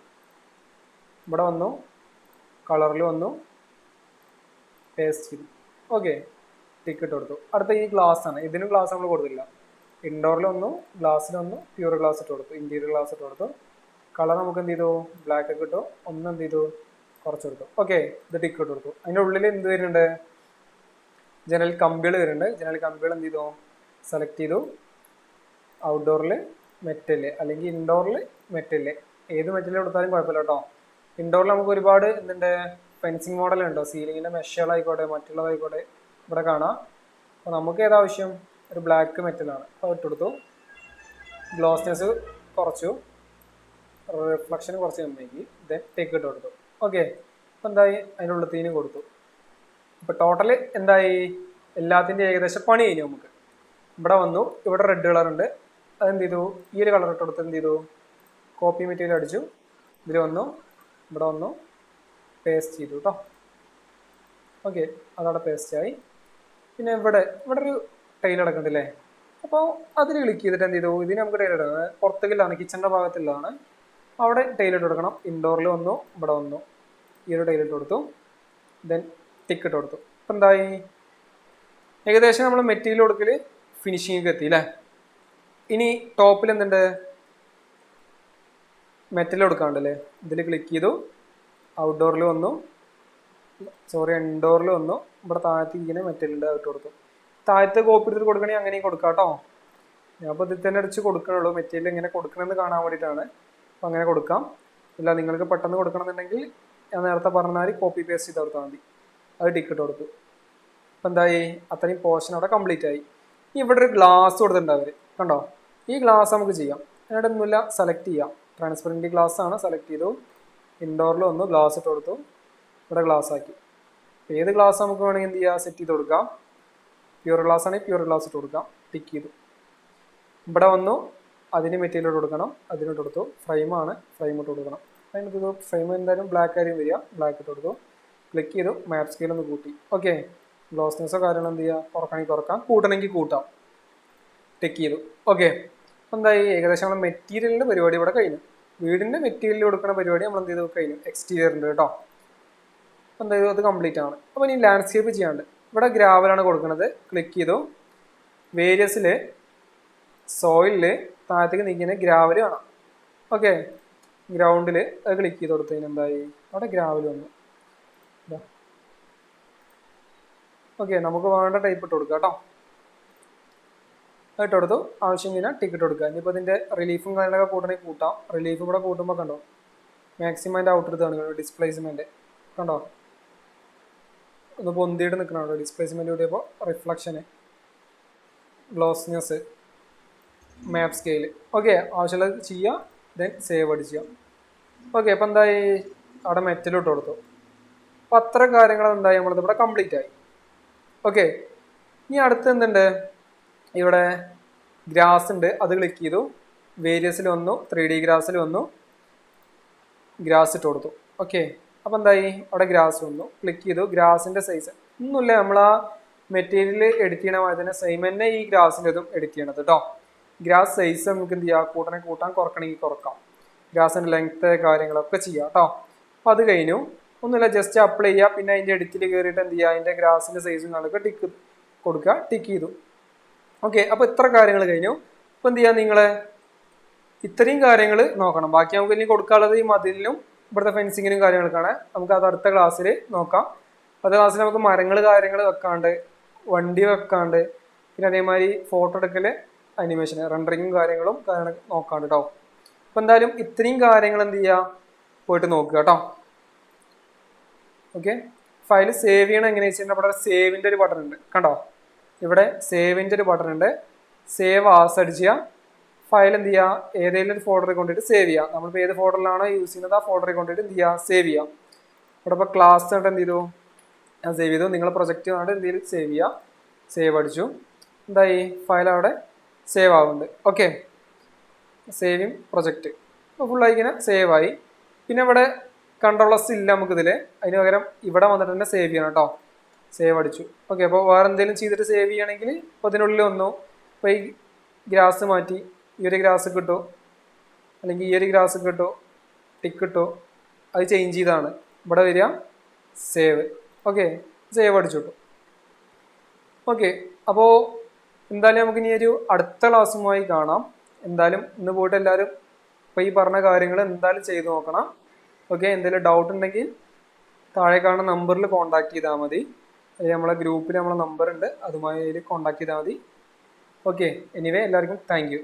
ഇവിടെ വന്നു, കളറിൽ വന്നു, പേസ്റ്റ് ചെയ്തു. ഓക്കെ, ടിക്ക് ഇട്ട് കൊടുത്തു. അടുത്ത ഈ ഗ്ലാസ് ആണ്, ഇതിനും ഗ്ലാസ് നമ്മൾ കൊടുത്തില്ല. ഇൻഡോറിൽ വന്നു, ഗ്ലാസ്സിൽ വന്നു, പ്യൂർ ഗ്ലാസ് ഇട്ട് കൊടുത്തു, ഇന്റീരിയർ ഗ്ലാസ് ഇട്ട് കൊടുത്തു. കളർ നമുക്ക് എന്ത് ചെയ്തു, ബ്ലാക്ക് ഒക്കെ ഇട്ടു, ഒന്ന് എന്ത് ചെയ്തു, കുറച്ച് കൊടുത്തു. ഓക്കെ, ഇത് ടിക്ക് ഇട്ട് കൊടുത്തു. അതിൻ്റെ ഉള്ളിൽ എന്ത് വരുന്നുണ്ട്, ജനൽ കമ്പികൾ വരുന്നുണ്ട്. ജനൽ കമ്പികൾ എന്ത് ചെയ്തു, സെലക്ട് ചെയ്തു. ഔട്ട്ഡോറിൽ മെറ്റല് അല്ലെങ്കിൽ ഇൻഡോറിൽ മെറ്റല്, ഏത് മെറ്റല് കൊടുത്താലും കുഴപ്പമില്ല കേട്ടോ. ഇൻഡോറിൽ നമുക്ക് ഒരുപാട് എന്തുണ്ട്, ഫെൻസിങ് മോഡൽ ഉണ്ടോ, സീലിങ്ങിൻ്റെ മെഷുകളായിക്കോട്ടെ മറ്റുള്ളതായിക്കോട്ടെ ഇവിടെ കാണാം. അപ്പോൾ നമുക്ക് ഏതാവശ്യം, ഒരു ബ്ലാക്ക് മെറ്റലാണ്, അപ്പോൾ ഇട്ടെടുത്തു. ഗ്ലോസ്നെസ് കുറച്ചു, റിഫ്ലക്ഷൻ കുറച്ച് കമ്മിയാക്കി, ദെൻ ടേക്ക് ഇട്ട് കൊടുത്തു. ഓക്കെ, അപ്പോൾ എന്തായി, അതിനുള്ള തീനും കൊടുത്തു. ഇപ്പോൾ ടോട്ടൽ എന്തായി, എല്ലാത്തിൻ്റെ ഏകദേശം പണി കഴിഞ്ഞു. നമുക്ക് ഇവിടെ വന്നു, ഇവിടെ റെഡ് കളർ ഉണ്ട്, അതെന്ത് ചെയ്തു, ഈ ഒരു കളർ ഇട്ട് കൊടുത്ത് എന്ത് ചെയ്തു, കോപ്പി മെറ്റീരിയൽ അടിച്ചു, ഇതിൽ വന്നു, ഇവിടെ വന്നു, പേസ്റ്റ് ചെയ്തു കേട്ടോ. ഓക്കെ, അതവിടെ പേസ്റ്റായി. പിന്നെ ഇവിടെ ഒരു ടൈൽ അടക്കണ്ടല്ലേ, അപ്പോൾ അതിൽ ക്ലിക്ക് ചെയ്തിട്ട് എന്ത് ചെയ്തു, ഇതിന് നമുക്ക് ടൈൽ ഇടണം. പുറത്തേക്കില്ലാണ്, കിച്ചണിൻ്റെ ഭാഗത്തുള്ളതാണ്, അവിടെ ടൈൽ ഇട്ട് കൊടുക്കണം. ഇൻഡോറിൽ വന്നു, ഇവിടെ വന്നു, ഈ ഒരു ടൈൽ ഇട്ട് കൊടുത്തു, ദെൻ ടിക്ക് ഇട്ട് കൊടുത്തു. അപ്പം എന്തായി, ഏകദേശം നമ്മൾ മെറ്റീരിയൽ കൊടുക്കൽ ഫിനിഷിങ്ങിലേക്ക് എത്തി അല്ലേ. ഇനി ടോപ്പിൽ എന്തുണ്ട്, മെറ്റൽ കൊടുക്കാണ്ടല്ലേ, ഇതിൽ ക്ലിക്ക് ചെയ്തു, ഔട്ട്ഡോറിൽ വന്നു, ഇൻഡോറിൽ വന്നു, ഇവിടെ താഴത്ത് ഇങ്ങനെ മെറ്റലുണ്ട്, ഇട്ട് കൊടുത്തു. താഴത്ത് കോപ്പി എടുത്തിട്ട് കൊടുക്കണമെങ്കിൽ അങ്ങനെയും കൊടുക്കാം കേട്ടോ. ഞാൻ അപ്പോൾ ഇതിൽ തന്നെ അടിച്ച് കൊടുക്കണുള്ളൂ, മെറ്റീരിയൽ എങ്ങനെ കൊടുക്കണമെന്ന് കാണാൻ വേണ്ടിയിട്ടാണ്. അപ്പോൾ അങ്ങനെ കൊടുക്കാം. ഇല്ല നിങ്ങൾക്ക് പെട്ടെന്ന് കൊടുക്കണമെന്നുണ്ടെങ്കിൽ ഞാൻ നേരത്തെ പറഞ്ഞാൽ കോപ്പി പേസ്റ്റ് ചെയ്ത് കൊടുത്താൽ മതി. അത് ടിക്കറ്റ് കൊടുത്തു. അപ്പോൾ എന്തായി, അത്രയും പോർഷൻ അവിടെ കംപ്ലീറ്റ് ആയി. ഇനി ഇവിടെ ഒരു ഗ്ലാസ് കൊടുത്തിട്ടുണ്ട് അവർ, കണ്ടോ. ഈ ഗ്ലാസ് നമുക്ക് ചെയ്യാം. അതിനോടൊന്നുമില്ല, സെലക്ട് ചെയ്യാം. ട്രാൻസ്പെറൻറ്റ് ഗ്ലാസ് ആണ്, സെലക്ട് ചെയ്തു. ഇൻഡോറിൽ ഒന്ന് ഗ്ലാസ് ഇട്ട് കൊടുത്തു, ഇവിടെ ഗ്ലാസ് ആക്കി. ഏത് ഗ്ലാസ് നമുക്ക് വേണമെങ്കിൽ എന്ത് ചെയ്യുക, സെറ്റ് ചെയ്ത് കൊടുക്കാം. പ്യൂർ ഗ്ലാസ് ആണെങ്കിൽ പ്യൂർ ഗ്ലാസ് ഇട്ട് കൊടുക്കാം, ടിക്ക് ചെയ്തു. ഇവിടെ വന്നു, അതിന് മെറ്റീരിയൽ കൊടുക്കണം, അതിനിട്ട് കൊടുത്തു. ഫ്രെയിമാണ്, ഫ്രെയിം ഇട്ട് കൊടുക്കണം. അതിന് ഫ്രെയിം എന്തായാലും ബ്ലാക്ക് ആയിരിക്കും വരിക, ബ്ലാക്ക് ഇട്ട് കൊടുത്തു. ക്ലിക്ക് ചെയ്തു, മാപ്പ് സ്കെയിൽ ഒന്ന് കൂട്ടി. ഓക്കെ, ഗ്ലോസ്നെസ്സോ കാര്യങ്ങളോ എന്ത് ചെയ്യുക, കുറക്കണമെങ്കിൽ കുറക്കാം, കൂട്ടണമെങ്കിൽ കൂട്ടാം. ടിക്ക് ചെയ്തു. ഓക്കെ, അപ്പോൾ എന്തായി, ഏകദേശം നമ്മൾ മെറ്റീരിയലിൻ്റെ പരിപാടി ഇവിടെ കഴിഞ്ഞു. വീടിൻ്റെ മെറ്റീരിയൽ കൊടുക്കുന്ന പരിപാടി നമ്മൾ എന്ത് ചെയ്തു, കഴിഞ്ഞു. എക്സ്റ്റീരിയറിൻ്റെ കേട്ടോ. അപ്പോൾ എന്താ ചെയ്തു, അത് കംപ്ലീറ്റ് ആണ്. അപ്പോൾ ഇനി ലാൻഡ്സ്കേപ്പ് ചെയ്യാണ്ട്, ഇവിടെ ഗ്രാവലാണ് കൊടുക്കുന്നത്. ക്ലിക്ക് ചെയ്തു, വേരിയസിൽ സോയിലിൽ താഴത്തേക്ക് നീക്കുന്ന ഗ്രാവൽ കാണാം. ഓക്കെ, ഗ്രൗണ്ടിൽ അത് ക്ലിക്ക് ചെയ്ത് കൊടുത്തതിന് എന്തായി, അവിടെ ഗ്രാവൽ വന്നു. ഓക്കെ, നമുക്ക് വേണ്ട ടൈപ്പ് ഇട്ട് കൊടുക്കുക കേട്ടോ. ഇട്ട് കൊടുത്തു. ആവശ്യം കഴിഞ്ഞാൽ ടിക്കറ്റ് കൊടുക്കുക. ഇനിയിപ്പോൾ ഇതിൻ്റെ റിലീഫും കാര്യങ്ങളൊക്കെ കൂട്ടണമെങ്കിൽ കൂട്ടാം. റിലീഫ് ഇവിടെ കൂട്ടുമ്പോൾ കണ്ടോ, മാക്സിമം അതിൻ്റെ ഔട്ട് എടുത്താണ് ഡിസ്പ്ലേസ്മെൻറ്റ് കണ്ടോ, ഒന്ന് പൊന്തിയിട്ട് നിൽക്കണോ ഡിസ്പ്ലേസ്മെൻറ്റ് കൂടിയപ്പോൾ. റിഫ്ലക്ഷന്, ഗ്ലോസ്നെസ്, മാപ്പ് സ്കെയിൽ. ഓക്കെ, ആവശ്യമുള്ളത് ചെയ്യുക, ദെൻ സേവ് അടിക്കുക. ഓക്കെ, അപ്പോൾ എന്തായി, അവിടെ മെറ്റൽ ഇട്ട് കൊടുത്തു. അപ്പോൾ അത്ര കാര്യങ്ങൾ എന്തായി, നമ്മളത് ഇവിടെ കംപ്ലീറ്റ് ആയി. ഓക്കെ, ഇനി അടുത്ത് എന്തുണ്ട്, ഇവിടെ ഗ്രാസ് ഉണ്ട്, അത് ക്ലിക്ക് ചെയ്തു. വേരിയസിൽ വന്നു, 3D ഗ്രാസിൽ വന്നു, ഗ്രാസ് ഇട്ട് കൊടുത്തു. ഓക്കെ, അപ്പോൾ എന്തായി, അവിടെ ഗ്രാസ് വന്നു. ക്ലിക്ക് ചെയ്തു. ഗ്രാസിൻ്റെ സൈസ് ഒന്നുമില്ല, നമ്മൾ ആ മെറ്റീരിയൽ എഡിറ്റ് ചെയ്യണ പോലെ തന്നെ സെയിം തന്നെ ഈ ഗ്രാസിൻ്റെ ഇതും എഡിറ്റ് ചെയ്യണത് കേട്ടോ. ഗ്രാസ് സൈസ് നമുക്ക് എന്ത് ചെയ്യാം, കൂട്ടണമെങ്കിൽ കൂട്ടാം, കുറക്കണമെങ്കിൽ കുറക്കാം. ഗ്രാസിൻ്റെ ലെങ്ത്ത് കാര്യങ്ങളൊക്കെ ചെയ്യാം കേട്ടോ. അപ്പോൾ അത് കഴിഞ്ഞു. ഒന്നുമില്ല, ജസ്റ്റ് അപ്ലൈ ചെയ്യുക. പിന്നെ അതിൻ്റെ എഡിറ്റിൽ കയറിയിട്ട് എന്ത് ചെയ്യുക, അതിൻ്റെ ഗ്രാസിൻ്റെ സൈസും കാണുക, ടിക്ക് കൊടുക്കുക, ടിക്ക് ചെയ്തു. ഓക്കെ, അപ്പോൾ ഇത്ര കാര്യങ്ങൾ കഴിഞ്ഞു. അപ്പോൾ എന്ത് ചെയ്യുക, നിങ്ങൾ ഇത്രയും കാര്യങ്ങൾ നോക്കണം. ബാക്കി നമുക്ക് ഇനി കൊടുക്കാനുള്ളത് ഈ മതിലിനും ഇവിടുത്തെ ഫെൻസിങ്ങിനും കാര്യങ്ങൾക്കാണ്. നമുക്ക് അത് അടുത്ത ക്ലാസ്സിൽ നോക്കാം. അടുത്ത ക്ലാസ്സിൽ നമുക്ക് മരങ്ങൾ കാര്യങ്ങൾ വെക്കാണ്ട്, വണ്ടി വെക്കാണ്ട്, പിന്നെ അതേമാതിരി ഫോട്ടോ എടുക്കൽ, അനിമേഷൻ, റെൻഡറിങ്ങും കാര്യങ്ങളും നോക്കാണ്ട് കേട്ടോ. അപ്പോൾ എന്തായാലും ഇത്രയും കാര്യങ്ങൾ എന്ത് ചെയ്യുക, പോയിട്ട് നോക്കുക കേട്ടോ. ഓക്കെ. ഫയൽ സേവ് ചെയ്യണം എങ്ങനെയാ വെച്ചാൽ ഇവിടെ സേവിൻ്റെ ഒരു ബട്ടൺ ഉണ്ട് കണ്ടോ. ഇവിടെ സേവിൻ്റെ ഒരു ബട്ടൺ ഉണ്ട്. സേവ് ആസ് അടിക്കുക. ഫയൽ എന്ത് ചെയ്യുക, ഏതെങ്കിലും ഒരു ഫോൾഡറിൽ കൊണ്ടിട്ട് സേവ് ചെയ്യുക. നമ്മളിപ്പോൾ ഏത് ഫോൾഡറിലാണോ യൂസ് ചെയ്യുന്നത് ആ ഫോൾഡറിൽ കൊണ്ടിട്ട് എന്ത് ചെയ്യുക, സേവ് ചെയ്യാം. ഇവിടെ ഇപ്പോൾ ക്ലാസ് ആയിട്ട് എന്ത് ചെയ്തു, ഞാൻ സേവ് ചെയ്തു. നിങ്ങളെ പ്രൊജക്റ്റ് ആയിട്ട് എന്തെങ്കിലും സേവ് ചെയ്യുക. സേവ് അടിച്ചു. എന്തായി, ഫയൽ അവിടെ സേവ് ആവുന്നുണ്ട്. ഓക്കെ, സേവിങ് പ്രൊജക്റ്റ് അപ്പോൾ ഫുള്ളായി ഇങ്ങനെ സേവ് ആയി. പിന്നെ ഇവിടെ കൺട്രോളസ് ഇല്ല നമുക്കിതിൽ, അതിന് പകരം ഇവിടെ വന്നിട്ട് തന്നെ സേവ് ചെയ്യണം കേട്ടോ. സേവ് അടിച്ചു. ഓക്കെ, അപ്പോൾ വേറെ എന്തെങ്കിലും ചെയ്തിട്ട് സേവ് ചെയ്യണമെങ്കിൽ ഇപ്പോൾ അതിനുള്ളിൽ വന്നു. ഇപ്പോൾ ഈ ഗ്രാസ് മാറ്റി ഈ ഒരു ഗ്രാസ് കിട്ടും, അല്ലെങ്കിൽ ഈ ഒരു ഗ്രാസ് കിട്ടും, ടിക്ക് കിട്ടും, അത് ചേഞ്ച് ചെയ്താണ് ഇവിടെ വരിക സേവ്. ഓക്കെ, സേവ് അടിച്ചു കിട്ടും. ഓക്കെ, അപ്പോൾ എന്തായാലും നമുക്ക് ഇനി ഒരു അടുത്ത ക്ലാസ്സുമായി കാണാം. എന്തായാലും ഇന്ന് പോയിട്ട് എല്ലാവരും ഇപ്പോൾ ഈ പറഞ്ഞ കാര്യങ്ങൾ എന്തായാലും ചെയ്ത് നോക്കണം. ഓക്കെ, എന്തെങ്കിലും ഡൗട്ട് ഉണ്ടെങ്കിൽ താഴെ കാണുന്ന നമ്പറിൽ കോൺടാക്ട് ചെയ്താൽ മതി. അല്ലെങ്കിൽ നമ്മളെ ഗ്രൂപ്പിൽ നമ്മളെ നമ്പർ ഉണ്ട്, അതുമായി കോൺടാക്ട് ചെയ്താൽ മതി. ഓക്കെ, എനിവേ എല്ലാവർക്കും താങ്ക് യു.